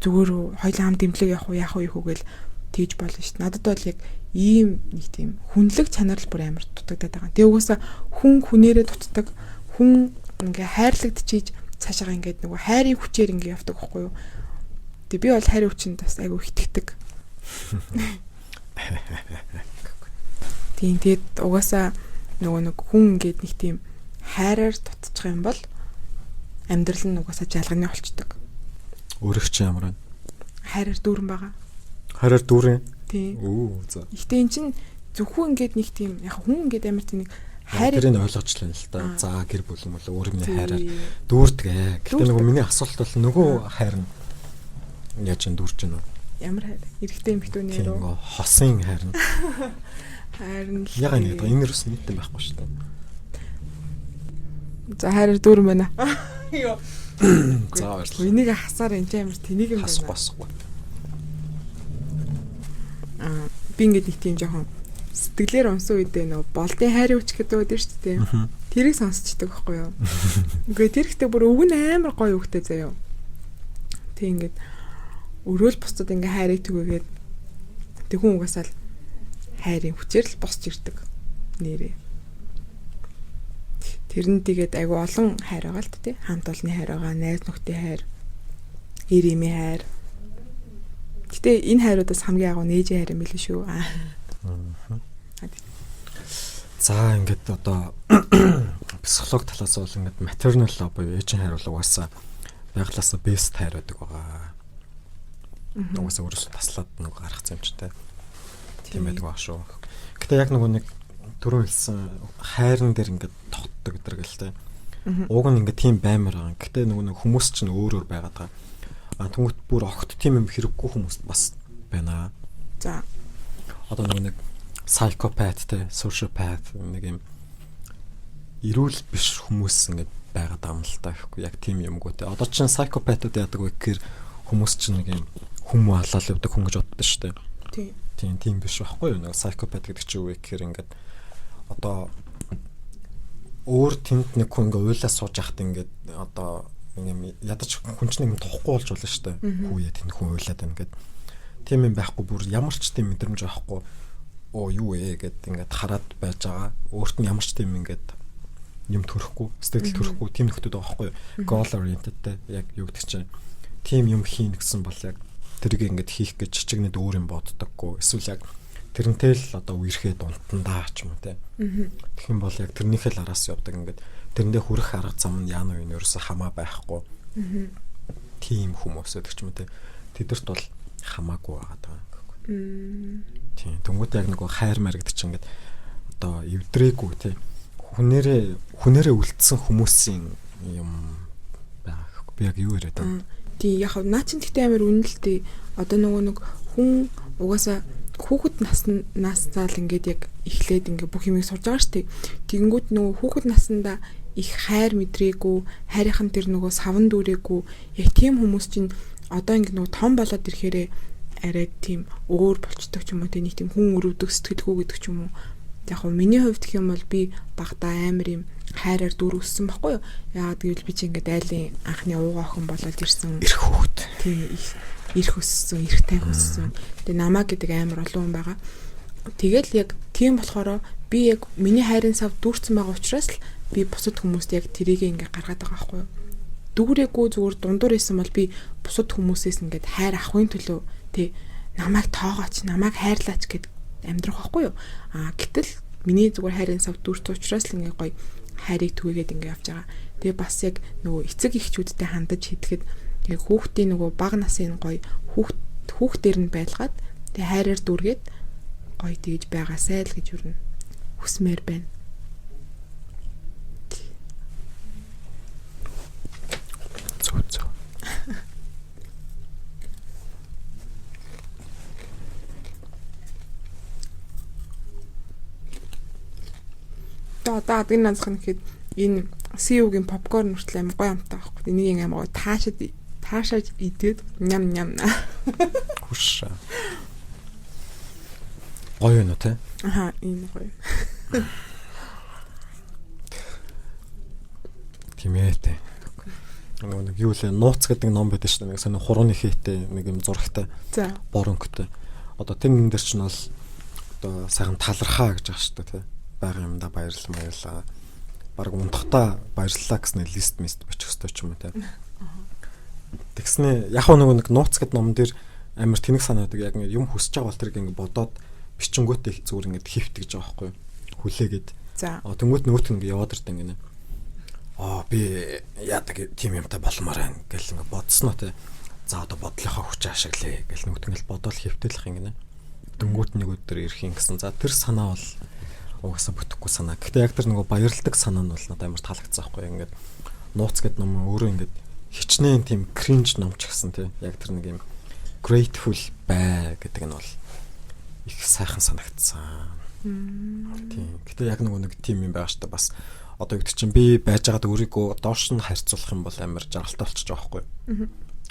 зүгээр хоёлаа хам дэмлэг яах вэ гэл тэгж болно шүү дээ. Надад бол яг ийм нэг тийм хүнлэг чанар л бүр амар дутагдаад байгаа. Тэгээ угаасаа хүн хүнээрээ дутдаг, хүн ингээ хайрлагдчихийж цаашаа ингээд нөгөө хайрын хүчээр ингээ явдаг байхгүй юу. Тэгээ би бол хайрын хүчинд бас айгүй итгэдэг. Тийм тэгээд угаасаа нөгөө нэг хүн ингээд нэг тийм хайраар дутчих юм бол амьдрал нь угаасаа жалганы болчдөг. Өөрөг чи ямар вэ? Хайраар дүүрэн байгаа. Хайраар дүүрэн. Тийм. За. Ихтэй эн чинь зөвхөн ингээд нэг тийм яг хүн ингээд амар тийм нэг Тэрийг ойлгож лээ л да. За гэр бүл юм бол өөр юмны хайраар дүүрдэг. Гэтэ нөгөө миний асуулт бол нөгөө хайр нь яаж ин дүүрч гэнэ үү? Ямар хайр? Эрэгтэй эмэгтэйний рүү. Нөгөө хосын хайр нь. Хайр нь Яг нэг энэ юус нийтэн байхгүй шүү дээ. За хайраар дүүрэн байна. Йоо. За баярлалаа. Энийг хасаар энэ амар тэнийг юм байна. Хасахгүй. Би ингээд нэг тийм жоохон сэтгэлээр унсан үедээ нөө болдын хайр өвч гэдэг байдаг шүү дээ. Тэрийг сонсчдаг байхгүй юу? Үгүй тэр ихтэй бүр өвг нь амар гоё өвгтэй заяа. Тэг ингээд өрөөл бусдад ингээ хайрыг түгээгээд тэг хүн угаасаа л хайрын хүчээр л босч ирдэг нэрээ. Тэр нь тэгээд айгу олон хайр байгаа л тий. Хамт олонны хайр байгаа, найз нөхдийн хайр, эр эмийн хайр. Гэтэ энэ хайруудаас хамгийн агуу нээжийн хайр юм билээ шүү. За ингээд одоо психолог талаас бол ингээд maternal love буюу ээжийн хайр бол угаасаа байглаасаа best хайр байдаг байгаа. Угаасаа өөрөөсөө таслаад нэг гарах юмчтай. Тийм байдаг баа шүү. Гэтэ яг нэг түрүү хэлсэн хайрн дээр ингээд тогтдог гэдэг л тэ. Уг нь ингээд тийм баймар байгаа. Гэтэ нэг хүмүүс чинь өөр байгаад байгаа. Тэнгүүт бүр огт тийм юм хэрэггүй хүмүүс бас байна. За. Одоо нэг psychopath те, sociopath нэг юм эрүүл биш хүмүүс ингээд байгаад байгаа юм л та гэхгүй. Яг тийм юмгүй те. Одоо чинь psychopath-ууд яадаг вэ гэхээр хүмүүс чинь нэг юм хүм алал явдаг хүн гэж боддог шүү дээ. Тийм биш байхгүй юу? Нэг psychopath гэдэг чинь юу вэ гэхээр ингээд одоо өөр тэнд нэг хүн ингээд уйлаа сууж яхад ингээд одоо юм ядаж хүн чинь юм тохгүй болж болно шүү дээ. Хүүе тэнд хүн уйлаад байна гэд. Тийм юм байхгүй бүр ямар ч тийм мэдрэмж байхгүй. Оо юу ээ гэд ингээд хараад байж байгаа. Өөрт нь ямар ч тийм ингээд юм төрөхгүй, сэтгэл төрөхгүй тийм нөхдөд байгаа байхгүй юу? Goal oriented те яг юу гэдэг чинь тийм юм хийн гэсэн бол яг тэрийг ингээд хийх гэж чичигнэд өөр юм боддоггүй. Эсвэл яг тэрнтэй л одоо үерхээ дунтандаа ч юм уу те. Тэгэх юм бол яг тэрнийхээ л араас явдаг ингээд тэрэндээ хүрэх арга зам нь яана вэ нэрөөсө хамаа байхгүй. Тийм хүмүүс гэдэг ч юм уу те. Тэдэрт бол хамаагүй байгаа гэхгүй. Тийм. Тэнгүүд яг нөгөө хайр маяг гэдэг чинь ингээд одоо эвдрээгүй те. Хүнээрээ үлдсэн хүмүүсийн юм байгаа гэхгүй. Би яг юу яриад байна. Тийм яг наа чин тэгтээ амар үнэлтэй. Одоо нөгөө нэг хүн угаасаа хүүхэд наснаас ингээд яг эхлээд ингээд бүх юмыг сурж байгаа шүү дээ. Тэгэнгүүт нөгөө хүүхэд наснда их хайр мэдрээгүй, хайрынхан тэр нөгөө савн дүүрээгүй яг тийм хүмүүс чинь одоо ингээд нөгөө том болоод ирэхээрээ арай тийм өөр болчдөг ч юм уу тийм нэг тийм хүн өрөвдөг сэтгэлгүй гэдэг ч юм уу. Яг хөө миний хувьд гэх юм бол би багтаа амар юм хайраар дүр өссөн байхгүй юу? Яагаад гэвэл би чи ингээд айлын анхны уугаа охин болоод ирсэн. Ирэх хүүхэд. Тийм ирэх өссөн, ирэх тайх өссөн. Тэгээ намаа гэдэг амар олон хүн байгаа. Тэгэл яг тийм болохоор би яг миний хайрын сав дүүрсэн байгаа учраас л би бусад хүмүүст яг тэрийг ингээд гаргаад байгаа байхгүй юу? Дүүрээгүй зүгээр дундуур исэн бол би бусад хүмүүсээс ингээд хайр авахын төлөө тий намайг тоогооч, намайг хайрлаач гэд амьдрах байхгүй юу? Гэтэл миний зүгээр хайрын сав дүүрсэн учраас л ингээд гоё хайрыг түгээгээд ингээд явж байгаа. Тэгээ бас яг нөгөө эцэг эхчүүдтэй хандаж хийдэхэд яг хүүхдийн нөгөө бага насын гоё хүүхдээр нь байлгаад тэгээ хайраар дүүргээд гоё тэгж байгаасай л гэж юу хүсмээр байна. Зүг. Одоо адгийн нансах нь гэхэд энэ CEO-гийн попкорн хүртэл амар гоё амттай байхгүй. Энийг амар гоё таашааж идээд ням. Хүш. Гоё юм уу те? Энэ гоё. Тимээтэй. Нэг юу лээ нууц гэдэг ном байдаг шүү дээ. Нэг сони хурууны хээтэй нэг юм зурагтай. За. Боронктой. Одоо тэн дээр чинь бол одоо сайхан талархаа гэж байгаа шүү дээ те. Бага юмда баярлалаа. Бараг унтахтаа баярлалаа гэснээр лист бичих ёстой ч юм уу те. Тэгснэ яг нэг нууц гэдэг ном дээр амар тэнэг санаадаг яг ингэ юм хүсэж байгаа бол тэрийг ингэ бодоод бичингүүтээ зүгээр ингэ хөвтгэж байгаа байхгүй юу? Хүлээгээд. За. Тэнгүүт нөт ингэ яваад ирдэг ингэ. Би яадаг тийм юмтай болмоор байна гэл ингэ бодсноо те. За одоо бодлохоо хүч ашиглая гэл нүгт ингэ бодоод хөвтөлөх ингэ. Дөнгүүт нэг өдөр ирэх юм гэсэн. За тэр санаа бол угаасаа бүтэхгүй санаа. Гэхдээ яг тэр нөгөө баярлдаг санаа нь бол надад амар таалагдсан байхгүй. Ингээд нууц гэд ном өөрөө ингээд хичнээн тийм кринж ном ч гэсэн тий. Яг тэр нэг юм grateful бай гэдэг нь бол их сайхан санагдсан. Тийм. Гэтэ яг нэг тийм юм байгаа шүү дээ бас. Одоо гэдэг чинь би байж байгаад өөрийгөө доош нь харьцуулах юм бол амар жаргалтай болчих жоох байхгүй.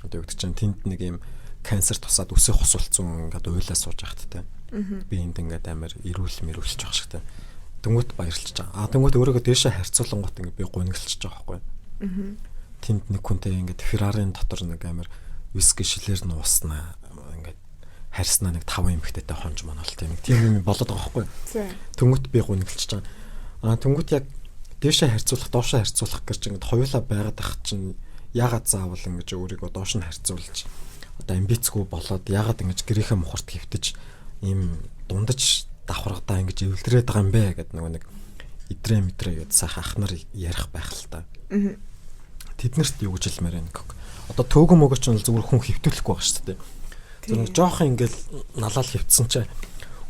Одоо гэдэг чинь тэнд нэг юм канцер тусаад үсээ хосуулцсан ингээд уйлаа сууж яхад те. Би энд ингээд амар ирүүл мэрүүлж байгаа шиг те. Дөнгөт баярлж байгаа. Дөнгөт өөрийгөө дээшээ харьцуулангууд ингээд би гуниглчих жоох байхгүй. Тэнд нэг хүнтэй ингээд Феррарын дотор нэг амар виски шилээр нь ууснаа ингээд харьснаа нэг 5 эмэгтэйтэй хонж манал тийм юм болоод байгаа байхгүй. Дөнгөт би гуниглчих байгаа. Дөнгөт яг дээшээ харьцуулах, доошоо харьцуулах гэж ингээд хоёулаа байгаад ах чинь ягаад заавал ингэж өөрийгөө доош нь харьцуулж одоо амбицгүй болоод ягаад ингэж гэрийнхээ мухарт хөвтөж ийм дундаж давхаргадаа ингэж эвлэрээд байгаа юм бэ гэдэг нэг идрээ мэдрээ гэж сайхан ах нар ярих байх л та. Тэднэрт юу гэж хэлмээр байна. Одоо төөгөн мөгөч нь зүгээр хүн хөвтөлөхгүй байгаа шүү дээ. Зөв жоохон ингээл налаал хөвтсөн чинь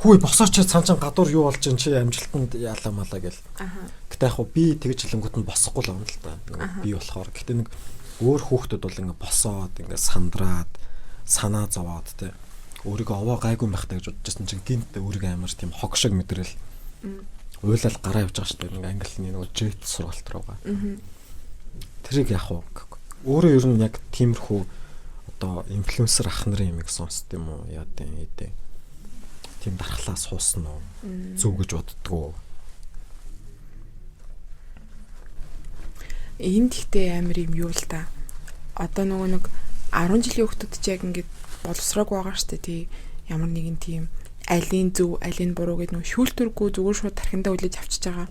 хүү босооч цаанчаа гадуур юу болж ин чи амжилтанд яалаа малаа гэл. Гэтэ яг би тэгж хэлэнгүүт нь босохгүй л юм л та. Би болохоор гэтэ нэг өөр хүүхдүүд бол ингээ босоод ингээ сандраад санаа зовоод те өөрийгөө овоо гайгүй байхтай гэж бодчихсон чинь гинт өөрийгөө амар тийм хог шиг мэдрэл уйлал гараа явж байгаа шүү дээ. Ингээ англи нэг жет сургалт руугаа. Тэрийг яг өөрөө ер нь яг тиймэрхүү одоо инфлюенсер ах нарын юмыг сонсд юм уу яа дээ тийм дархлаа суусан уу зүг гэж боддгоо. Энд ихтэй амар юм юу л та. Одоо нөгөө нэг 10 жилийн хүүхдүүд ч яг ингээд боловсрог байгаа штэ тий. Ямар нэгэн тийм алийн зөв, алийн буруу гэдэг нөгөө шүүлтүргүй зүгээр шууд тархиндаа үлээж авчиж байгаа.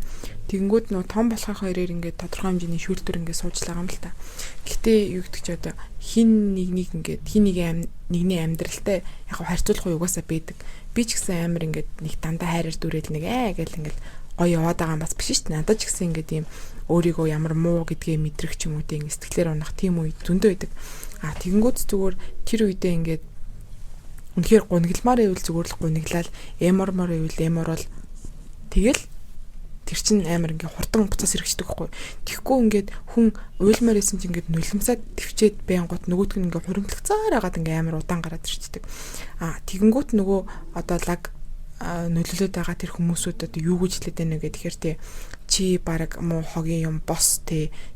Тэгэнгүүт нөгөө том болохын хоёроор ингээд тодорхой хэмжээний шүүлтүр ингээд суужлаа юм л та. Гэтэ юу гэдэг чи одоо хин нэг ингээд хин нэгний амьдралтай яг харьцуулах угаасаа байдаг. Би ч гэсэн амар ингээд нэг дандаа хайраар дүрэл нэг гэл ингээд гоё яваад байгаа юм бас биш шүү дээ. Надад ч гэсэн ингээд юм өөрийгөө ямар муу гэдгээ мэдрэх ч юм уу тийм сэтгэлээр унах тийм үе зөндөө байдаг. Тэгэнгүүт зүгээр тэр үедээ ингээд үнэхээр гунигламаар ивэл зүгээр л гуниглал, эмормоор ивэл эморол тэгэл тэр чин амар ингээд хурдан буцаас хэрэгждэг байхгүй. Тэгэхгүй ингээд хүн уйлмаар исэн чинь ингээд нулимсаад төвчээд байнгут нөгөөдг нь ингээд хуримтлагдсаар хагаад ингээд амар удаан гараад ирчдэг. Тэгэнгүүт нөгөө одоо лаг нөлөөлөд байгаа тэр хүмүүсүүд одоо юу гэж хэлээд байна вэ гэхээр чи баг муу хогийн юм бос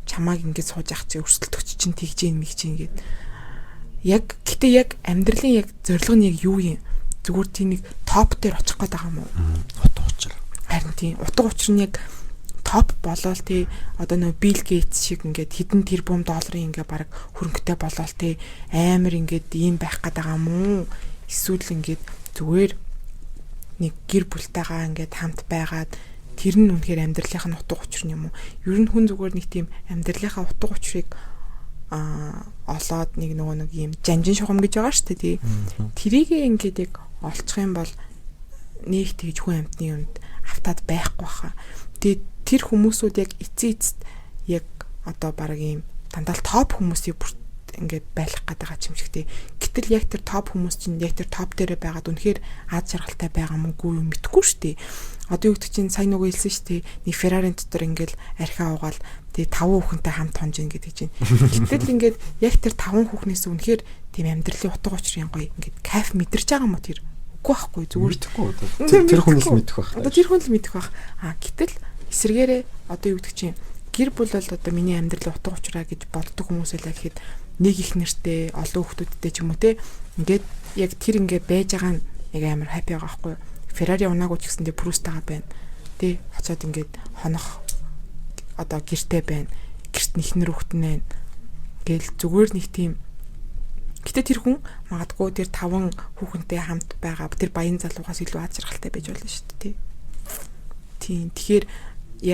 чамааг ингээд сууж ах чи өрсөлдөгч чинь тэгж юм гээд яг гэтээ яг амьдралын яг зорилго нь яг юу юм зүгээр тийм нэг топ дээр очих гээд байгаа юм уу? Утга учир. Харин тийм утга учир нь яг топ болоод одоо нөө Билл Гейтс шиг ингээд хэдэн тэрбум долларын ингээд баг хөрөнгөтэй болоод амар ингээд ийм байх гээд байгаа юм уу? Эсвэл ингээд зүгээр нэг гэр бүлтэйгаа ингээд хамт байгаад тэр нь үнэхээр амьдралынхаа утга учир юм уу? Ер нь хүн зүгээр нэг тийм амьдралынхаа утга учирыг олоод нэг нөгөө нэг юм жанжин шугам гэж байгаа шүү дээ тий. Тэрийг ингээд яг олчих юм бол нэг тэгж хүн амьтны юмд автаад байхгүй хаа. Тэгээд тэр хүмүүсүүд яг эцээцт яг одоо баг ийм дандаа топ хүмүүсийг ингээд байлах гэдэг юм шиг тий. Гэтэл яг тэр топ хүмүүс чинь яг тэр топ дээрээ байгаад үнэхээр аз жаргалтай байгаа мөнгөө юм мэдгүй шүү дээ. Одоо юу гэдэг чинь сайн нөгөө хэлсэн шүү дээ. Нэг Феррарын дотор ингээд архиа угаал тэгээ 5 хүүхэнтэй хамт хонж ин гэдэг чинь. Гэтэл ингээд яг тэр 5 хүүхнээс үнэхээр тийм амьдралын утга учирын гоё ингээд кайф мэдэрч байгаа юм уу тэр? Үгүй байхгүй зүгээр мэдэхгүй. Тэр хүн л мэдэх байх. Одоо тэр хүн л мэдэх байх. Гэтэл эсэргээрээ одоо юу гэдэг чинь гэр бүл бол одоо миний амьдралын утга учираа гэж боддог хүмүүс байлаа гэхэд нэг их нэртэй олон хүүхдүүдтэй ч юм уу те ингээд яг тэр ингээд байж байгаа нь яг амар хаппи байгаа байхгүй юу. Феррари унаагүй ч гэсэн Прустагаа байна. Тэ очоод ингээд хонох одоо гэртэй байна. Гэрт нэхнэр хүүхдэн байна. Гээл зүгээр нэг тийм. Гэтэ тэр хүн магадгүй тэр 5 хүүхэнтэй хамт байгаа тэр баян залуугаас илүү аз жаргалтай байж болно шүү дээ. Тийм. Тэгэхээр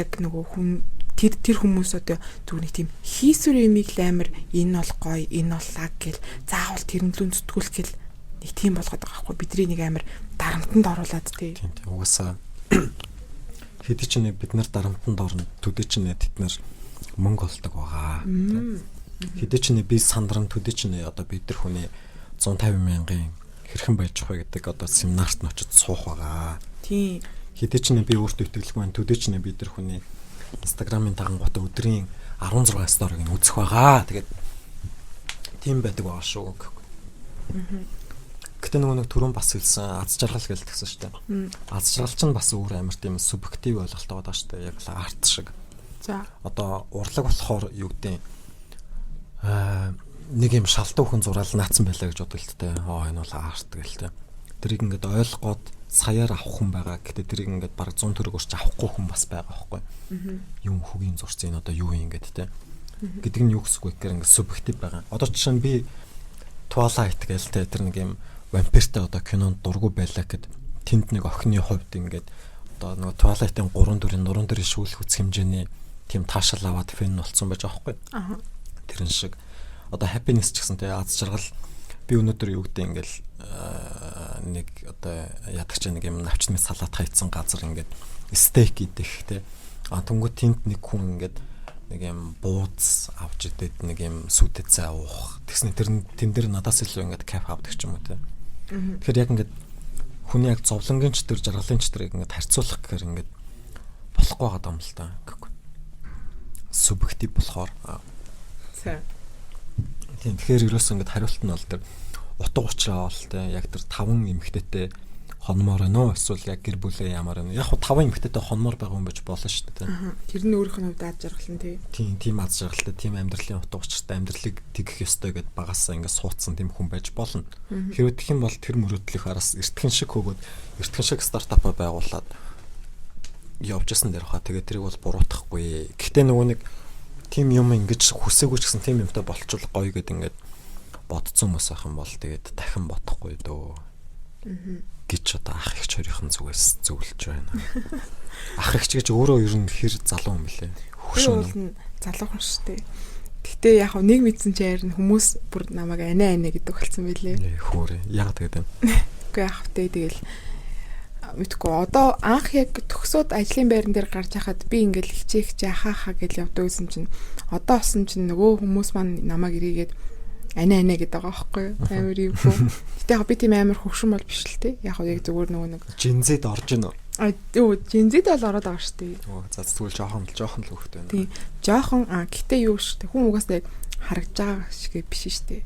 яг нөгөө хүн тэр хүмүүс одоо зүгээр нэг тийм хийсвэр юмыг л амар энэ бол гоё, энэ бол лаг гэл заавал тэрнлүүн зүтгүүлэх гэл нэг тийм болгоод байгаа байхгүй. Бидний нэг амар дарамтанд оруулаад тий. Тийм угаасаа хэдий ч бид нар дарамтанд орно, төдий ч тэд нар мөнгө олдог байгаа. Хэдий ч би сандран төдий ч одоо бид нар хүний 150 мянган хэрхэн байж байгаа гэдэг одоо семинарт нь очиж суух байгаа. Тийм. хэдий ч би өөртөө итгэлгүй байна. Төдий ч би тэр хүний Instagram-ын дагангуудаа өдрийн 16 сториг нь үзэх байгаа. Тэгээд тийм байдаг байгаа шүү. Гэтэ нэг түрүүн бас хэлсэн аз жаргал гэж тэгсэн шүү дээ. Аз жаргал чинь бас өөр амар тийм субъектив ойлголттой байгаа шүү дээ. Яг л арт шиг. За. Одоо урлаг болохоор юу гэдэг нэг юм шалтан хүн зураал наацсан байлаа гэж бодвол л дээ. Энэ бол арт гэлтэй. Тэрийг ингээд ойлгоод саяар авах хүн байгаа. Гэтэ тэрийг ингээд бараг 100 төгрөг өрч авахгүй хүн бас байгаа байхгүй. Юм хөгийн зурцын одоо юу юм ингээд те. Гэдэг нь юу гэсэн үг гэхээр ингээд субъектив байгаа. Одоо жишээ нь би Twilight гээл те тэр нэг юм вампиртай одоо кинонд дургу байлаа гэд тэнд нэг охины хувьд ингээд одоо нэг Twilight-ын 3 4 шүүлэх үс хэмжээний тийм таашаал аваад фэн болцсон байж байгаа байхгүй. Тэрэн шиг одоо happiness ч гэсэн те аз жаргал би өнөөдөр юу гэдэг ингээл нэг одоо ядагч нэг юм навчны салат хайцсан газар ингээд стейк идэх те тэнгуү тэнд нэг хүн ингээд нэг юм бууз авч идээд нэг юм сүтэд цай уух тэгснэ тэн дээр надаас илүү ингээд кайф авдаг ч юм уу те. Тэгэхээр яг ингээд хүний яг зовлонгийн ч төр жаргалын ч төрийг ингээд харьцуулах гэхээр ингээд болохгүй байгаа юм л та. Субъектив болохоор. Тийм тэгэхээр ерөөс ингээд хариулт нь бол тэр утга учраа бол те яг тэр 5 эмэгтэйтэй хонмоор нөө эсвэл яг гэр бүлээ ямар вэ? Яг 5 эмэгтэйтэй хонмоор байгаа юм байж болно шүү дээ те. Тэр нь өөрийнх нь хувьд аз жаргал нь тий. Тийм аз жаргалтай тийм амьдралын утга учиртай амьдралыг тэгэх ёстой гэд багасаа ингээд суудсан тийм хүн байж болно. Хэрвээ тэгэх юм бол тэр мөрөөдлөх араас эртхэн шиг хөгөөд эртхэн шиг стартапаа байгуулад явжсэн дээр хаа тэгээ тэрийг бол буруутгахгүй. Гэхдээ нөгөө нэг тийм юм ингэж хүсээгүй ч гэсэн тийм юмтай болчвол гоё гэд ингээд бодцсон хүмүүс ах юм бол тэгээд дахин бодохгүй дөө. Гэж одоо ах ихч хоёрын зүгээс зөвлөж байна. Ах ихч гэж өөрөө ер нь хэр залуу юм бэлээ. Хөвшин залуу хүн шүү дээ. Гэтэ яг нэг мэдсэн чи харин хүмүүс бүр намайг анаа гэдэг болсон байлээ. Хөөрэ. Яг тэгээд байна. Үгүй яах вэ тэгэл мэдгүй одоо анх яг төгсөөд ажлын байран дээр гарч яхад би ингээл хичээх хаа гэж явдаг гэсэн чинь одоо осон чинь нөгөө хүмүүс маань намайг ирээгээд анаа гэдэг байгаа байхгүй амар юу. Гэтэ яг би тийм амар хөвшин бол биш л те. Яг зүгээр нөгөө нэг Жинзэд орж ийн үү? Юу Жинзэд бол ороод байгаа шүү дээ. За тэгвэл жоохон л хөвгт байна. Тийм. Жоохон гэтэ юу шүү дээ. Хүн угаасаа харагдж байгаа шиг биш шүү дээ.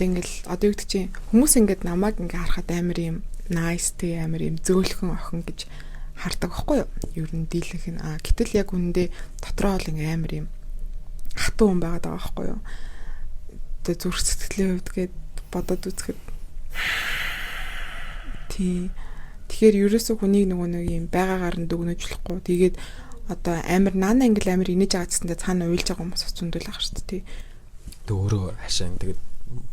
Тэг ингээл одоо юу гэдэг чинь хүмүүс ингээд намайг ингээ харахад амар юм nice те амар юм зөөлхөн охин гэж хардаг байхгүй юу? Ер нь дийлэнх нь гэтэл яг үндэ дотроо бол ингээ амар юм хатуу хүн байгаад байгаа байхгүй юу? Тэ зүрх сэтгэлийн хувьд гээд бодоод үзэхэд тий. Тэгэхээр ерөөсөө хүнийг нөгөө нэг юм байгаагаар нь дүгнэж болохгүй. Тэгээд одоо амар наана англи амар инээж байгаа гэсэндээ цаана уйлж байгаа хүмүүс зөндөл байгаа шүү дээ тий. Тэ өөрөө хашаа тэгээд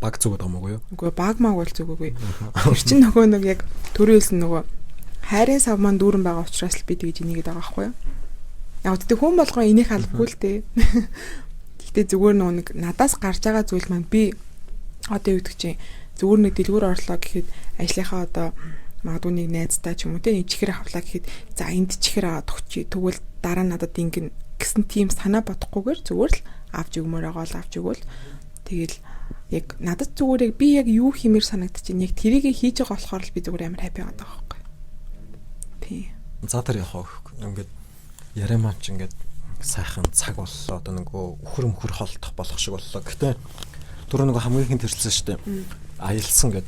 баг зүгд байгаа мó юу? Үгүй баг маг бол зүггүй. Тэр чинь нөгөө нэг яг төрөөлсөн нөгөө хайрын сав маань дүүрэн байгаа учраас л би тэгж инээгээд байгаа байхгүй юу? Яг тэгтээ хүн болгоо инех албагүй л дээ. Гэтэ зүгээр нөгөө нэг надаас гарч байгаа зүйл маань би одоо юу гэдэг чинь зүгээр нэг дэлгүүр орлоо гэхэд ажлынхаа одоо магадгүй нэг найзтай ч юм уу те нэг чихэр авлаа гэхэд за энд чихэр аваад өгчий тэгвэл дараа нь надад ингэн гэсэн тийм санаа бодохгүйгээр зүгээр л авч өгмөр байгаа л авч өгвөл тэгэл яг надад зүгээр яг би яг юу хиймээр санагдчих яг тэрийг хийж байгаа болохоор л би зүгээр амар хаппи байгаа байхгүй. Тий. За тэр яхаа ингээд яриамаа ч ингээд сайхан цаг боллоо одоо нөгөө өхөр холдох болох шиг боллоо. Гэтэ түрүү нөгөө хамгийн ихэнд төрсэн шүү дээ. Аялсан гэд.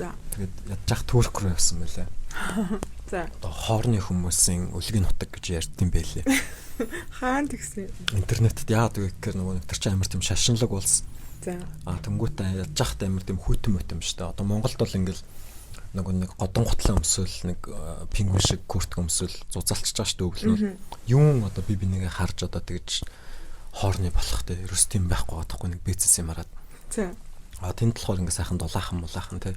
За. Тэгээд ядчих Турк руу явсан байлаа. За. Одоо хоорны хүмүүсийн үлгийн нутаг гэж ярьдсан байлээ. Хаан тэгсэн. Интернетэд яадаг вэ гэхээр нөгөө тэр чинь амар тийм шашинлаг улс. За. Тэнгүүтээ ядчихтай амар тийм хүйтэн мөтөм шүү дээ. Одоо Монголд бол ингээл нөгөө нэг годон готлон өмсөл нэг пингвин шиг куртк өмсөл зузаалчж байгаа шүү дээ өглөө. Юун одоо би нэгээ харж одоо тэгж хоорны болох те ерөөс тийм байхгүй байхгүй нэг бэцэс юм хараад. За. Тэнд болохоор ингээ сайхан дулаахан те.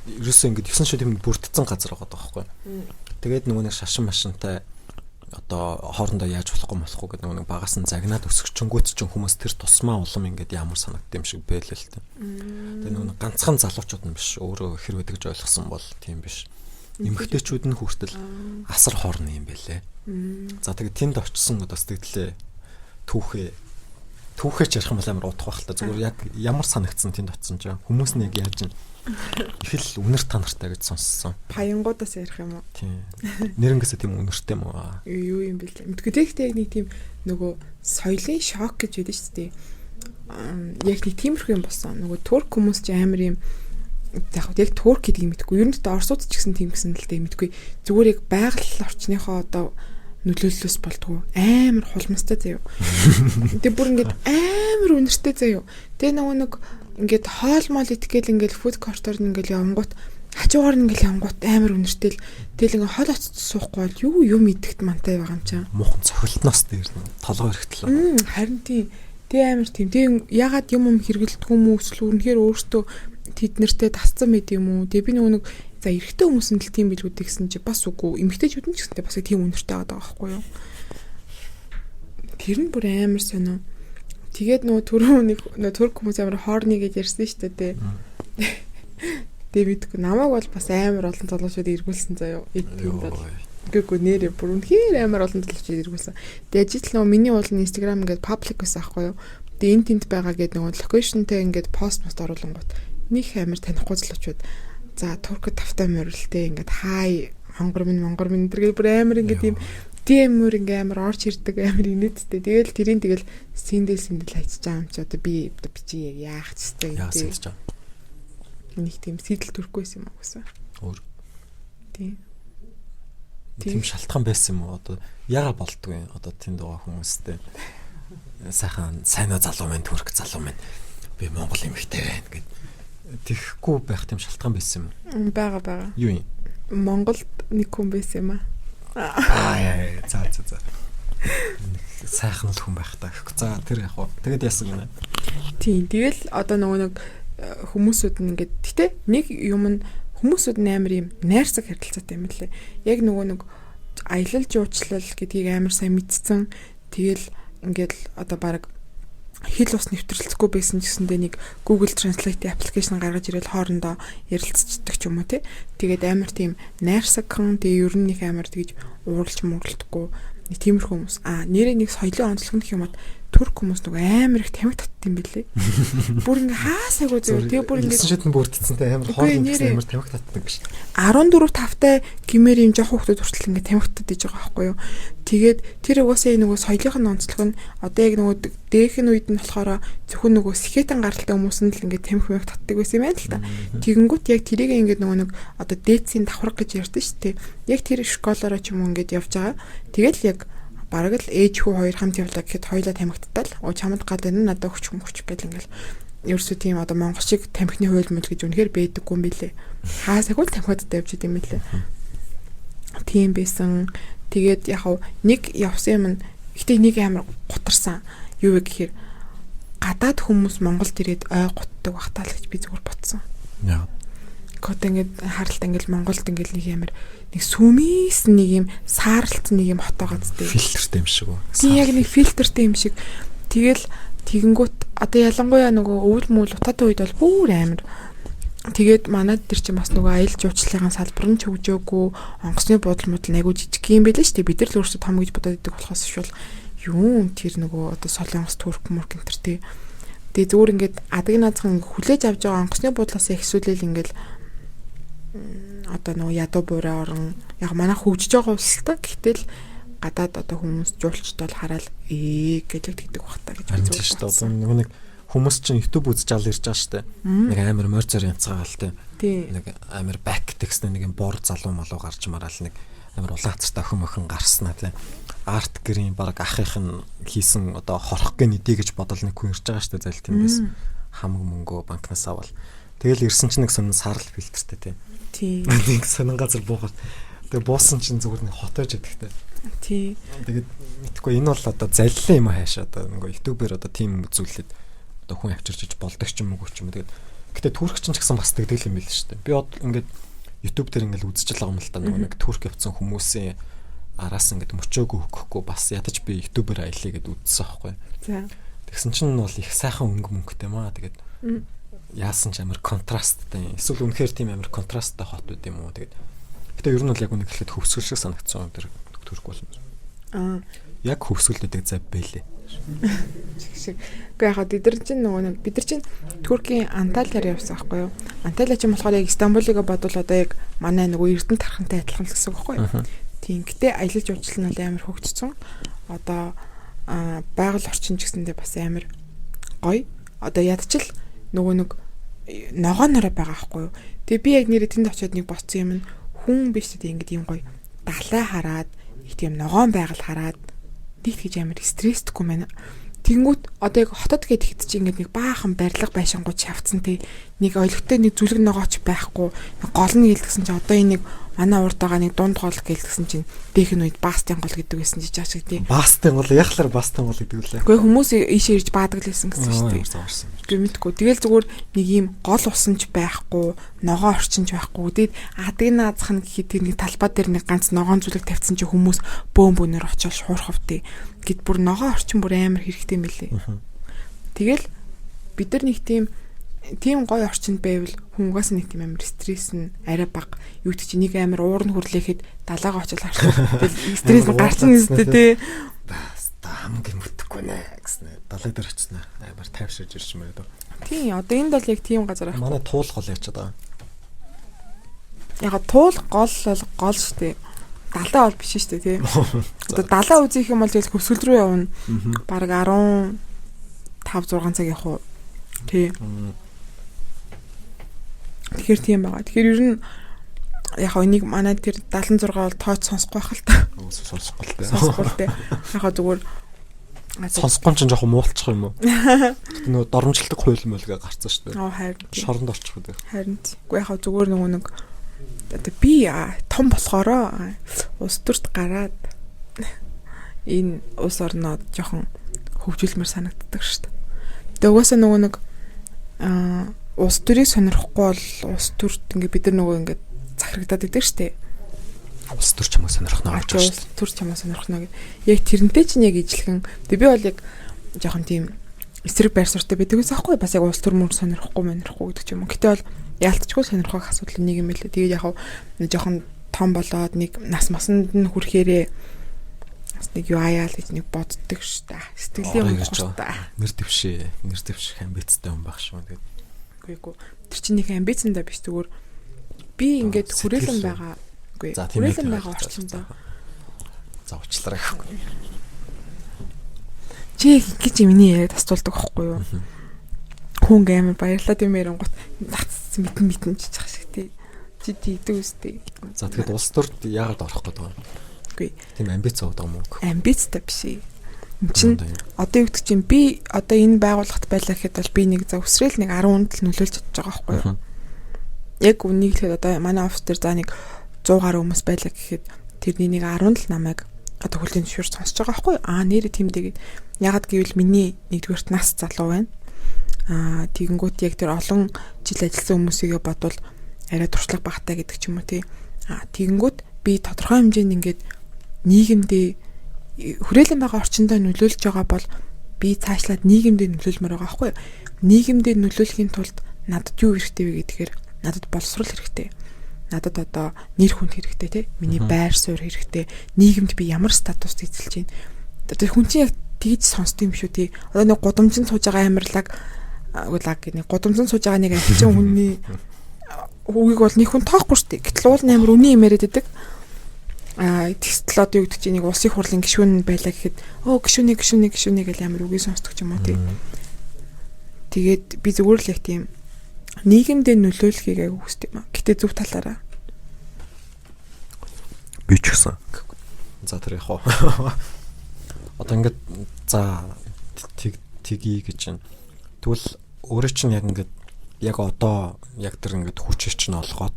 Ерөөсөө ингээ 9 шид юм бүрдсэн газар байгаа байхгүй. Тэгээд нөгөө нэг шашин машинтай одоо хоорондоо яаж болохгүй гэдэг нөгөө нэг багаас нь загнаад өсгчөнгүүт ч хүмүүс тэр тусмаа улам ингээд ямар санагддаг юм шиг байлээ л те. Тэгээд нөгөө ганцхан залуучууд нь биш өөрөө хэрвээ тэгж ойлгосон бол тийм биш. Эмэгтэйчүүд нь хүртэл асар хоорны юм байлээ. За тэгээд тэнд очисон одоо сэтгэлээ түүхээ түүхээч ярих юм бол амар утга багтал зүгээр яг ямар санагдсан тэнд очсон ч хүмүүс нэг яаж ин их л үнэр танартай гэж сонссон. Паянгуудаас ярих юм уу? Тийм. Нэрнгээсээ тийм үнэртэй юм уу? Юу юм бэ лээ. Мэдгүй техник нэг тийм нөгөө соёлын шок гэж байдаг шүү дээ. Яг нэг тиймэрхүү юм болсон. Нөгөө турк хүмүүс ч амар юм яг турк гэдэг юм мэдгүй. Ер нь тэ орсууд ч гэсэн тийм гэсэн л дээ мэдгүй. Зүгээр яг байгаль орчныхоо одоо нөлөөллөөс болдгоо амар хулмастай заяа. Тэгээ бүр ингээд амар үнэртэй заяа. Тэгээ нөгөө нэг ингээд хоол мол итгэл ингээд фуд кортоор ингээд явангууд хажуугаар нь ингээд явангууд амар үнэртэй л тэгэл ингээд хол оцсон суухгүй бол юм идэхт мантай байгаа юм чам. Мухан цохилтноос дээр толгой хэрэгтлээ. Харин тийм. Тэгээ амар тийм. Тэгээ ягаад юм хэрэгэлдэг юм уу эсвэл үнэхээр өөртөө тэднэртэй тасцсан мэд юм уу? Тэгээ би нөгөө нэг за эрэгтэй хүмүүс нь л тийм билүү гэсэн чи бас үгүй. Эмэгтэйчүүд нь ч гэсэнтэй бас тийм үнэртэй байгаа байхгүй юу? Тэр нь бүр амар сонио. Тэгээд нөгөө турк хүмүүс амар хоорны гэж ярьсан шүү дээ. Тэгээд намайг бол бас амар олон залуучууд эргүүлсэн заяа. Эдгээр бол. Үгүй нэрээ бүр үнэхээр амар олон залуучууд эргүүлсэн. Тэгээд ажил нөгөө миний уулын Instagram ингээд public байсан байхгүй юу? Тэгээд энэ тэнд байгаа гэдэг нөгөө локейшнтэй ингээд пост оруулангууд нэг амар танихгүй залуучууд за туркд тавтай морилтэй ингээд хай монгор минь тэргээ бүр амар ингээд тийм мөр ингээд амар орч ирдэг амар инээдтэй. Тэгэл тэрийн тэгэл сэндэл хайчиж байгаа юм чи одоо би бичиж яах ч гэсэн тийм. Нэг тийм сэтэл төрөхгүйсэн юм аагүйсэн. Өөр. Тийм. Тийм шалтгаан байсан юм уу? Одоо яага болдгүй одоо тэнд байгаа хүмүүстэй сайхан залуу минь турк залуу минь би монгол эмэгтэй байна гэд тэхгүй байх тийм шалтгаан байсан юм. Бага. Юу юм? Монголд нэг хүн байсан юм аа. За. Сайхан л хүн байх та. За тэр яг уу. Тэгээд яасан гинэ. Тийм. Тэгэл одоо нөгөө нэг хүмүүсүүд нь ингээд гэтээ нэг юм нь хүмүүсүүд амар юм найрсаг харилцаатай юм лээ. Яг нөгөө нэг аялал жуучлал гэдгийг амар сайн мэдсэн. Тэгэл ингээд одоо баг хэл ус нэвтрэлцэхгүй байсан гэсэндээ нэг Google Translate application гаргаж ирэл хоорондоо ярилцдаг ч юм уу тий. Тэгээд амар тийм найрсагхан тэгээ ер нь нэг амар тэгж ууралж мууралдаггүй нэг тиймэрхүү хүмүүс. Нэрээ нэг соёлын онцлог гэх юм бол турк хүмүүс нэг амар их тамхи татдаг юм билээ. Бүр ингээ хаасаагүй зөө. Тэгээ бүр ингээ шидэн бүрдсэнтэй амар хоол гэсэн амар тамхи татдаг гэж. 14-5-тай гимээр юм жоох хүмүүс хүртэл ингээ тамхи татдаг гэж байгаа байхгүй юу. Тэгээд тэр угаасаа нөгөө соёлын онцлог нь одоо яг нөгөө дээхэн үед нь болохоор зөвхөн нөгөө скетэн гаралтай хүмүүс нь л ингээ тамхи татдаг байсан юм байна л та. Тэгэнгүүт яг тэрийг ингээ нөгөө нэг одоо дээдсийн давхарга гэж ярьдэн шүү дээ. Яг тэр школоороо ч юм уу ингээ явж байгаа. Тэгэл яг бараг л ээж хүү хоёр хамт явлаа гэхэд хоёулаа тамхиттал. Чамд гал энэ надад хүч гэл ингээл ерөөсөө тийм одоо монгол шиг тамхины хууль мөл гэж үнэхээр байдаггүй юм билэ. Хаасаагүй л тамхиттай явж идэм билэ. Тийм байсан. Тэгээд яг нэг явсан юм гэтээ нэг амар гутарсан. Юу вэ гэхээр гадаад хүмүүс Монголд ирээд ой гутдаг багтаа л гэж би зүгээр бодсон. Яа. Код ингээд харалт ингээд Монголд ингээд нэг амар нэг сүмис нэг юм саарлцсан нэг юм хотоогоо зү. Фильтртэй юм шиг үү? Тийм яг нэг фильтртэй юм шиг. Тэгэл тэгэнгүүт одоо ялангуяа нөгөө өвөл мөл утаатай үед бол бүр амар. Тэгээд манайд тэр чинь бас нөгөө аялал жуулчлалын салбар нь ч хөгжөөгүй, онгоцны буудал модал айгуу жижиг юм байлээ шүү дээ. Бид нар л өөрсдөө том гэж бодоод идэг болохоос шул юу тэр нөгөө одоо солонгос турк мөрк энэ төр тий. Тэгээ зүгээр ингээд адаг наазхан хүлээж авч байгаа онгоцны буудлаас ихсүүлэл ингээд одоо нөгөө ядуу буурай орон яг манай хөгжиж байгаа улс л та гэтэл гадаад одоо хүмүүс жуулчдол хараад гэж тэгдэг бах та гэж би зүгээр бодсон. Нөгөө нэг хүмүүс чинь YouTube үзэж авал ирж байгаа штэ. Нэг амар морцор янцгаагаал те. Нэг амар back текстний нэг юм бор залуу малуу гарч мараал нэг амар улаацтай охин гарснаа те. Арт гэрийн баг ахих нь хийсэн одоо хорох гэ нэдий гэж бодол нэг хүн ирж байгаа штэ зал тэндээс хамаг мөнгөө банкнаас авал. Тэгэл ирсэн чинь нэг сонин сарл фильтртэй те. Тий. Нэг сонин газар буугаад тэгээ буусан чинь зүгээр нэг хотоож идэгтэй. Тий. Тэгээд мэдхгүй энэ бол одоо залилаа юм хааш одоо нэг YouTube-ээр одоо тийм үзүүлээд одоо хүн авчирч болдог ч юм уу ч юм. Тэгээд гэтээ турк ч гэсэн бас тэгдэг юм байл шүү дээ. Би ингээд YouTube дээр ингээд үзэж байгаа юм л та нэг турк явцсан хүмүүсийн араас ингээд мөчөөгөө хөгөхгүй бас ядаж би YouTube-ээр аялье гэд үзсэн аахгүй. За. Тэгсэн чинь бол их сайхан мөнгөтэй маа тэгээд яасан ч амар контрасттай. Эсвэл үнэхээр тийм амар контрасттай хот үт юм уу тэгээд. Гэтэ ер нь бол яг үнэ гэхэд хөвсгөл шиг санагдсан тэр турк бол. Яг хөвсгөлдөд зав бэлээ. шиг. Гэхдээ яг бид нар чинь нөгөө нэг бид нар чинь Туркийн Анталиар явсан байхгүй юу? Анталиа чинь болохоор яг Стамбулыг бодвол одоо яг манай нөгөө Эрдэнэ тархантай адилхан л гэсэн үг байхгүй юу? Тийм. Гэтэ аялал жуулчлал нь бол амар хөгжсөн. Одоо байгаль орчин ч гэсэндээ бас амар гоё. Одоо ядчил нөгөө нэг ногоонороо байгаа байхгүй юу? Тэгээ би яг нэрээ тэнд очиод нэг боцсон юм нь хүн биш үү ингэдэг юм гоё. Далай хараад их тийм ногоон байгаль хараад нэг тэгж амар стресстгүй байна. Тэнгүүт одоо яг хотод гээд ихэд чи ингээд нэг баахан барилга байшингууд шавцсан тий нэг ойлгохтой нэг зүлэг ногооч байхгүй гол нь гэлдгсэн чи одоо энэ нэг манай урд байгаа нэг дунд гол гэлдгсэн чинь дээхэн үед бастын гол гэдэг байсан чи чааш тий бастын гол яхалаар бастын гол гэдэг үлээ. Гэхдээ хүмүүс ийшээ ирж баадаг л байсан гэсэн шүү дээ. Гэмтгүй тэгэл зүгээр нэг ийм гол усанч байхгүй ногоо орчинч байхгүй тэгээд адаг наазах нь гэхэд тэр нэг талбай дээр нэг ганц ногоон зүлэг тавьсан чи хүмүүс бөөм бөөнөр очиж шуурхав тий гэд бүр ногоо орчин бүр амар хэрэгтэй юм билээ. Тэгэл бид нар нэг тийм гоё орчинд байвал хүн угаасаа нэг тийм амар стресс нь арай бага. Юу гэдэг чи нэг амар уур нь хүрлээхэд далайгаа очил харсан. Тэгэл стресс нь гарсан үстэй тий. Хамгийн мөрдөхгүй нэ гэсэн. Далай дээр очсон амар тайвширж ирж юм байна. Тийм одоо энд бол яг тийм газар байна. Манай туул гол явчихад байгаа. Яг туул гол гол штэ. Далай бол биш штэ тий. Одоо далай үзэх юм бол тэгэл хөсгөл рүү явна. Бараг 15 6 цаг явах уу. Тий. Тэгэхээр тийм байгаа. Тэгэхээр ер нь яг энийг манай тэр 76 бол тооч сонсохгүй байх л та. Сонсохгүй л дээ. Сонсохгүй л дээ. Яг зүгээр сонсохгүй ч жоохон муулчих юм уу? Нөгөө доромжилдог хууль мөлгээ гарцсан шүү дээ. Харин. Шоронд орчих үү. Харин. Уу яг зүгээр нөгөө нэг одоо би том болохоро улс төрт гараад энэ улс орноо жоохон хөгжүүлмээр санагддаг шүү дээ. Тэгээ угаасаа нөгөө нэг улс төрийг сонирхгүй бол улс төрт ингээ бид нар нөгөө ингээ захирагдаад идэг шүү дээ. Улс төр чамаа сонирхноо гэж байна шүү дээ. Улс төр чамаа сонирхноо гэдэг. Яг тэрнтэй чинь яг ижилхэн. Би бол яг жоохон тийм эсрэг байр суурьтай байдаг гэсэн аахгүй бас яг улс төр мөр сонирхгүй гэдэг ч юм уу. Гэтэ бол яалтчгүй сонирхох асуудал нэг юм хэлээ. Тэгээд яг жоохон том болоод нэг нас масанд нь хүрэхээрээ бас нэг юу аяал гэж нэг боддог шүү дээ. Сэтгэлийн хурцтай. Нэр дэвших амбицтай юм байх шүү. Тэгээд үгүй тэр чинь нэг амбицтай биш зүгээр би ингээд хүрээлэн байгаа. Үгүй хүрээлэн байгаа орчиндөө. За уучлаарай гэхгүй. Чи ингэж миний яриад асуулдаг байхгүй юу? Хүн амар баярлаад юм ярангуут мэдэн чичх шиг тий. Чи тийдэг үстэй. За тэгэхэд улс төрд яагаад орох гэдэг вэ? Үгүй. Тийм амбиц байгаа юм уу? Амбицтай биш. Энд чинь одоо юу гэдэг чинь би одоо энэ байгууллагт байлаа гэхэд бол би нэг за өсрэл нэг 10 хүнд л нөлөөлж чадж байгаа байхгүй юу? Яг үнийг л одоо манай офис дээр за нэг 100 гаруй хүмүүс байлаа гэхэд тэрний нэг 10 л намайг одоо хүлээн зөвшөөрч сонсож байгаа байхгүй юу? Нэрээ тиймдээгээд ягаад гэвэл миний нэгдүгээрт нас залуу байна. Тэгэнгүүт яг тэр олон жил ажилласан хүмүүсийгээ бодвол арай туршлага багтаа гэдэг ч юм уу тий. Тэгэнгүүт би тодорхой хэмжээнд ингээд нийгэмдээ хүрээлэн байгаа орчиндөө нөлөөлж байгаа бол би цаашлаад нийгэмдээ нөлөөлмөр байгаа байхгүй юу? Нийгэмдээ нөлөөлөхийн тулд надад юу хэрэгтэй вэ гэдгээр надад боловсрол хэрэгтэй. Надад одоо нэр хүнд хэрэгтэй тий. Миний байр суурь хэрэгтэй. Нийгэмд би ямар статуст эзэлж байна. Одоо хүн чинь яг тэгж сонсдог юм шүү тий. Одоо нэг гудамжинд сууж байгаа амарлаг гэх нэг гудамжинд сууж байгаа нэг амжилттай хүний үгийг бол нэг хүн тоохгүй шүү дээ. Гэтэл уул амар үний юм яриад идэг. Тэгстэл одоо юу гэдэг чинь нэг улсын хурлын гишүүн байлаа гэхэд гишүүний гэж амар үгийг сонсдог ч юм уу тий. Тэгээд би зүгээр л яг тийм нийгэмдээ нөлөөлөхийг аяг хүсдэг юм аа. Гэтэ зөв талаараа. Би ч гэсэн. За тэр яах вэ? Одоо ингээд за тгий гэж байна. Тэгвэл өөрөө чинь яг ингээд яг одоо яг тэр ингээд хүчээр чинь олгоод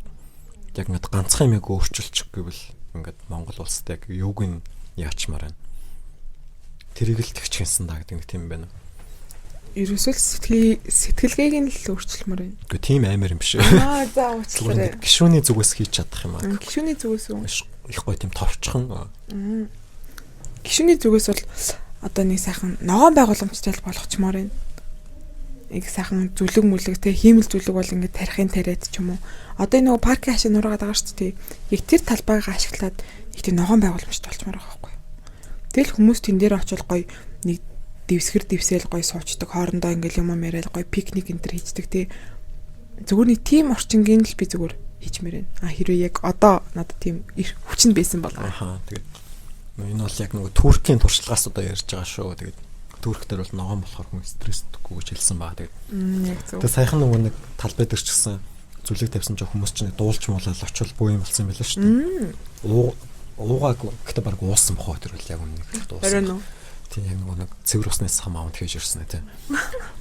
яг ингээд ганцхан юм яг өөрчилчих гэвэл ингээд Монгол улсад яг юуг нь яачмаар байна. Тэрийг л тэгчихсэн даа гэдэг нэг тийм байна. Ерөөсөө сэтгэлгээг нь л өөрчлөмөр байна. Гэхдээ тийм амар юм биш. За уучлаарай. Гишүүний зүгээс хийж чадах юм аа. Гишүүний зүгээс үү? Их гоё тийм товчхон. Гишүүний зүгээс бол одоо нэг сайхан ногоон байгууламжтай болгочмоор байна. Нэг сайхан зүлэг мүлэг те хиймэл зүлэг бол ингээд тарихын тариад ч юм уу. Одоо энэ нөгөө паркийн хашаа нураагаад байгаа шүү дээ. Яг тэр талбайгаа ашиглаад их тийм ногоон байгууламжтай болчмоор байгаа байхгүй. Тэгэл хүмүүс тэн дээр очил гоё нэг дэвсгэр гоё суучдаг, хоорондоо ингээл юм яриад гоё пикник энэ төр хийдэг тий. Зүгээр нэг тийм орчингийн л би зүгээр хийчмээр байна. Хэрвээ яг одоо надад тийм хүчин байсан бол. Тэгээд энэ бол яг нөгөө Туркийн туршлагаас одоо ярьж байгаа шүү. Тэгээд Турк дээр бол ногоон болохоор хүн стресстгүй гэж хэлсэн баа. Тэгээд саяхан нөгөө нэг талбай дээр ч гэсэн зүлэг тавьсан ч хүмүүс ч нэг дуулж муулаад очил буу юм болсон байлаа шүү дээ. Уугааг гэхдээ баг уусан бохоо тэр бол яг үнэ нэг дууссан. Тийм яг нэг цэвэр усны сам аав тэгэж ирсэн ээ тийм.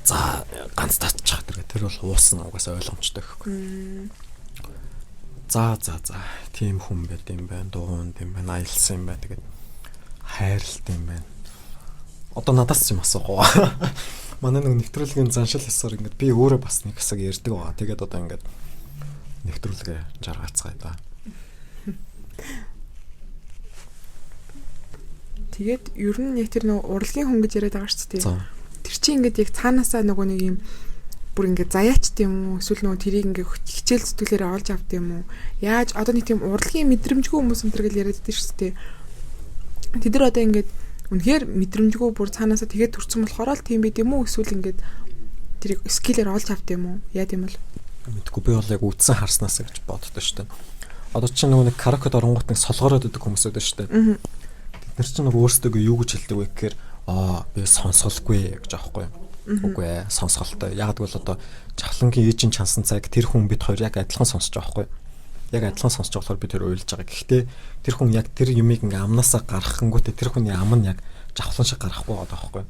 За ганц татчих тэр бол уусан угаасаа ойлгомжтой гэхгүй. За тийм хүн байд юм байна, дугуйнд юм байна, аялсан юм байна. Тэгээд хайрлалт юм байна. Одоо надаас ч юм асуугаа. Манай нэг нэвтрүүлгийн заншил ёсоор ингээд би өөрөө бас нэг хэсэг ярьдаг байгаа. Тэгээд одоо ингээд нэвтрүүлгээ жаргалцгаая да. Тэгээд ер нь яг тэр нэг урлагийн хүн гэж яриад байгаа шүү дээ. Тэр чинь ингээд яг цаанаасаа нөгөө нэг юм бүр ингээд заяач тийм үү эсвэл нөгөө тэрийг ингээд хичээл зүтгэлээр олж авд юм уу? Яаж одоо нэг тийм урлагийн мэдрэмжгүй хүмүүс энэ төр гэж яриад байдаг шүү дээ. Тэд нар одоо ингээд үнэхээр мэдрэмжгүй бүр цаанаасаа тэгээд төрсөн болохоор л тийм байд юм уу? Эсвэл ингээд тэрийг скиллээр олж авд юм уу? Яа тийм бол мэдгүй би бол яг үдсэн харснаас гэж боддоо шүү дээ. Одоо чинь нөгөө нэг каракод оронгууд нэг солгороод идэг хүмүүс байдаг шүү дээ. Тэр чинь нэг өөрсдөө юу гэж хэлдэг вэ гэхээр би сонсголгүй гэж аахгүй юм. Үгүй ээ сонсголтой. Яг бол одоо жавхлангийн ээжийн чансан цаг тэр хүн бид хоёр яг адилхан сонсож байгаа байхгүй. Яг адилхан сонсож болохоор би тэр уйлж байгаа. Гэхдээ тэр хүн яг тэр юмыг ингээ амнаасаа гаргахынгүүтээ тэр хүний ам нь яг жавхлан шиг гарахгүй байгаа байхгүй.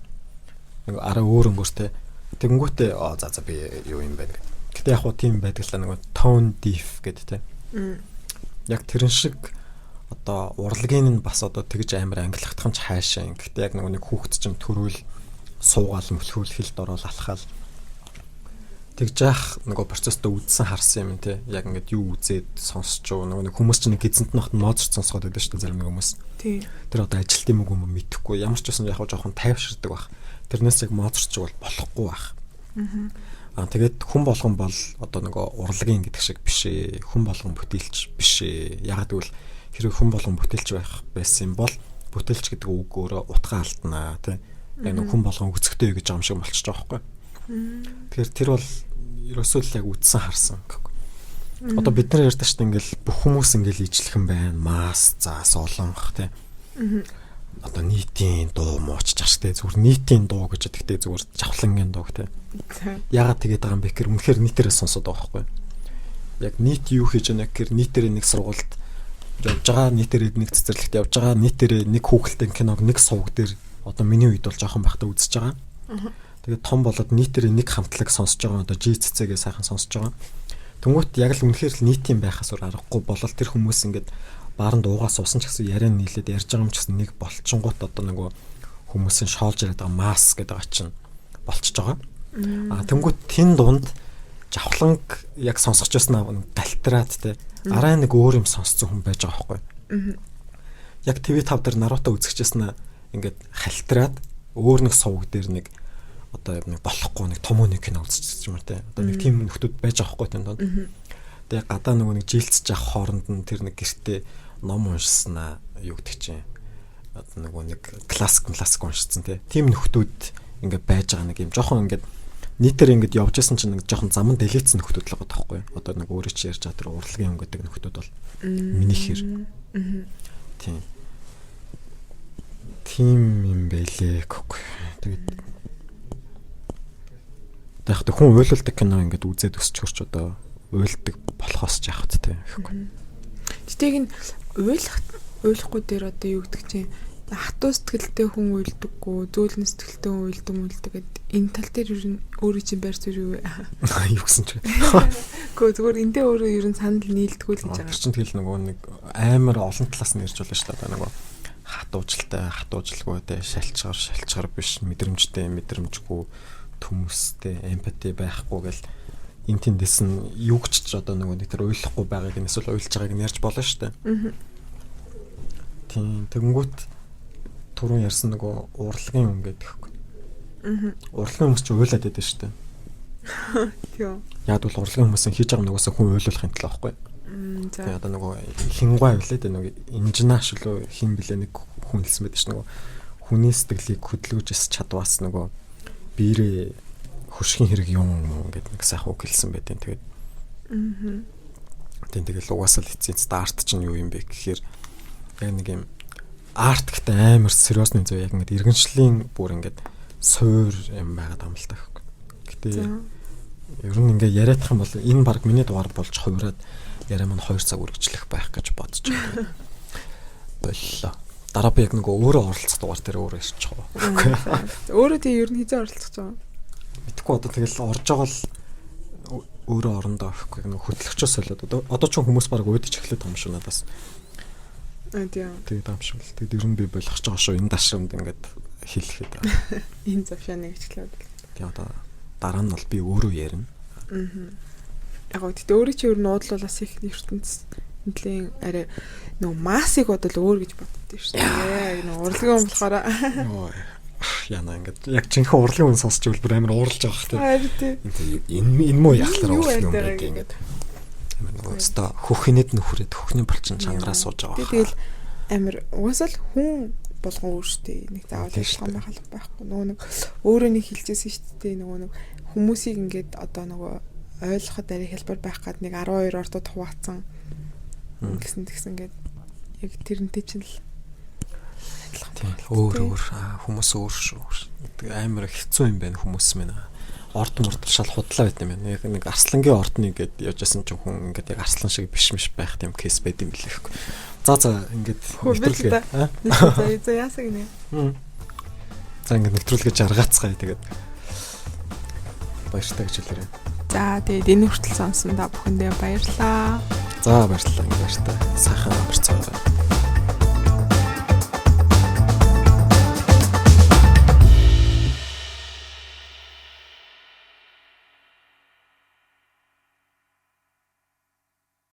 Нэг араа өөр өнгөөртэй. Тэгэнгүүтээ за би юу юм бэ гэх. Гэхдээ яг хуу тийм байдаг л нэг tone deaf гэдэг те. Яг тэрэн шиг одоо урлагийн нь бас одоо тэгж амар англихдах юм ч хайшаа. Гэхдээ яг нэг хүүхэд чинь төрүүл суугаал мөлхүүл хилд ороод алхаал тэгж яах нөгөө процесстэй үдсэн харсан юм те. Яг ингээд юу үзээд сонсч уу нөгөө хүмүүс чинь гизэнт нохт мозч сонсгоод байдаг шүү дээ зарим нэг хүмүүс. Тэр одоо ажилт юм уу мэдэхгүй ямар ч байсан яг жоохон тайвширдаг баг. Тэрнээс яг мозч бол болохгүй баг. Тэгээд хүн болгон бол одоо нөгөө урлагийн гэдэг шиг биш ээ. Хүн болгон бүтээлч биш ээ. Яг гэвэл хэрэг хүн болгон бүтээлч байх байсан бол бүтээлч гэдэг үг өөрөө утгаа алднаа тий. Яг нэг хүн болгон үзэхтэй гэж байгаа юм шиг болчихж байгаа байхгүй. Тэгэхээр тэр бол ерөөсөө л яг үдсэн харсан гэхгүй. Одоо бид нар ярьдаг шүү дээ ингээл бүх хүмүүс ингээл ижлэхэн байна. Мас, за солонх тий. Одоо нийтийн дуу мууч чаштай зүгээр нийтийн дуу гэж тэгтээ зүгээр жавхлангийн дуу тий. Яагаад тэгээд байгаа юм бэ гэхээр үнэхээр нийтээрээ сонсоод байгаа байхгүй. Яг нийт юу хийж яана гэхээр нийтээрээ нэг сургуульд явж байгаа, нийтээрээ нэг цэцэрлэгт явж байгаа, нийтээрээ нэг хүүхэлдэйн киног нэг сувг дээр одоо миний үед бол жоохон байхдаа үзэж байгаа. Тэгээд том болоод нийтээрээ нэг хамтлаг сонсож байгаа. Одоо жи цэцэгээ сайхан сонсож байгаа. Тэнгүүт яг л үнэхээр л нийтийн байхаас өөр аргагүй болол тэр хүмүүс ингээд бааранд уугаас усан ч гэсэн яриа нийлээд ярьж байгаа юм ч гэсэн нэг болчингууд одоо нөгөө хүмүүсийн шоолж яриад байгаа мас гэдэг байгаа чинь болчихж байгаа. Тэнгүүт тэн дунд жавхланг яг сонсож байсан галтраад те арай нэг өөр юм сонссон хүн байж байгаа байхгүй. Яг TV5 дээр Наруто үзчихсэн ингээд халтраад өөр нэг сувг дээр нэг одоо нэг болохгүй нэг том нэг кино үзчихсэн юм те. Одоо нэг тийм нөхдүүд байж байгаа байхгүй тэн дунд. Тэгээ гадаа нөгөө нэг жилцэж явах хооронд нь тэр нэг гэртээ ном уншсанаа юу гэдэг чинь одоо нөгөө нэг классик уншсан те. Тийм нөхдүүд ингээд байж байгаа нэг юм жоохон ингээд нийтээр ингээд явж исэн чинь нэг жоохон заман дэлгэцсэн нөхдүүд л байгаа таахгүй. Одоо нэг өөрөө чи ярьж байгаа тэр урлагийн хүн гэдэг нөхдүүд бол минийхэр. Тийм юм байлээ гэхгүй. Тэгээд тэгэх хүн уйлалдаг кино ингээд үзээд өсч хөрч одоо уйлдаг болохоос ч яах вэ гэхгүй. Тэтэйг нь уйлахгүй дээр одоо юу гэдэг чинь хатуу сэтгэлтэй хүн уйлдаггүй, зөөлөн сэтгэлтэй хүн уйлдаг гэдэг энэ тал дээр ер нь өөрөө чинь байр суурь юу юу гэсэн ч. Гэхдээ зүгээр эндээ өөрөө ер нь санал нийлдэггүй л гэж байгаа. Чинь тэгэл нөгөө нэг амар олон талаас нь ярьж болно шүү дээ. Нөгөө хатуужилгүй те шалчгаар биш мэдрэмжтэй мэдрэмжгүй төмөстэй эмпати байхгүй гэл энэ тэндээс нь юу ч одоо нөгөө нэг тэр уйлахгүй байгааг нь эсвэл уйлж байгааг нь ярьж болно шүү дээ. Тийм тэгэнгүүт түрүүн ярьсан нөгөө урлагийн хүн гэдэг хэвгүй. Урлагийн хүмүүс ч уйлаад байдаг шүү дээ. Тийм. Яг бол урлагийн хүмүүсийн хийж байгаа нөгөөсөө хүн уйлуулахын төлөө байхгүй. Тэгээ одоо нөгөө хингуй байлаа дээ нөгөө инженеаш лөө хин блэ нэг хүн хэлсэн байдаг ш нь нөгөө хүний сэтгэлийг хөдөлгөөж чадваас нөгөө биерээ хөшгийн хэрэг юм гэдэг нэг сайхан үг хэлсэн байдیں۔ Тэгээд тэгэл угаасаа л эцсийн арт чинь юу юм бэ гэхээр яг нэг юм арт гэдэг амар сериусны зөв яг ингээд иргэншлийн бүр ингээд суур юм байгаад юм л та. Гэтэ ер нь ингээд яриадах юм бол энэ баг миний дугаар болж хувираад яриа маань 2 цаг үргэлжлэх байх гэж бодож байна. Боллоо. Дараа би яг нөгөө өөрөө оролцох дугаар дээр өөрөө ирчих واخ. Өөрөө тийм ер нь хизээ оролцох гэж байгаа. Мэдхгүй одоо тэгэл орж байгаа л өөрөө орондоо авахгүй нөгөө хөтлөгчөөс солиод одоо ч хүмүүс баг өөдөж эхлэх юм шиг надаас. Тэгээд амшиг л. Тэгээд ер нь би болгож байгаа шүү энэ дашрамд ингээд хэлэхэд. Энэ завшааныг хичлээд. Тэгээд одоо дараа нь бол би өөрөө ярина. Яг гоо тэгтээ өөрөө чи ер нь уудлуулаас их ертөнц нэлийн арай нөгөө массыг бодвол өөр гэж боддөө шүү дээ. Нөгөө урлагийн хүн болохоор яна ингээд яг жинхэнэ урлагийн хүн сонсч ивэл бүр амар ууралж байгаа хэрэгтэй. Энэ муу яхалаар урлагийн хүн байдаг ингээд. Нөгөө өстой хөхнэд нөхрөөд хөхний булчин чангараа сууж байгаа. Тэгэл амар угаасаа л хүн болгон өөр шүү дээ. Нэг заавал том байхгүй. Нөгөө нэг өөрөө нэг хэлжсэн шүү дээ. Нөгөө нэг хүмүүсийг ингээд одоо нөгөө ойлгоход арай хэлбэр байх гад нэг 12 ордод хуваацсан гэсэн ингээд яг тэрнтэй чинь л өөр хүмүүс өөр шүү. Амар хэцүү юм байна хүмүүс минь. Орд морд шал худлаа байт юм байна. Яг нэг арслангийн ордны гээд явжсэн ч хүн ингээд яг арслан шиг биш байх тийм кейс байд юм билээхгүй. За ингээд нэвтрүүлгээ. За яасаг нэ. За ингээд нэвтрүүлгээ жаргаацгаая тэгээд баяртай гэж хэлээрэй. За тэгээд энэ хүртэл сонсон та бүхэндээ баярлалаа. За баярлалаа. Баяртай. Сайхан амарцгаа.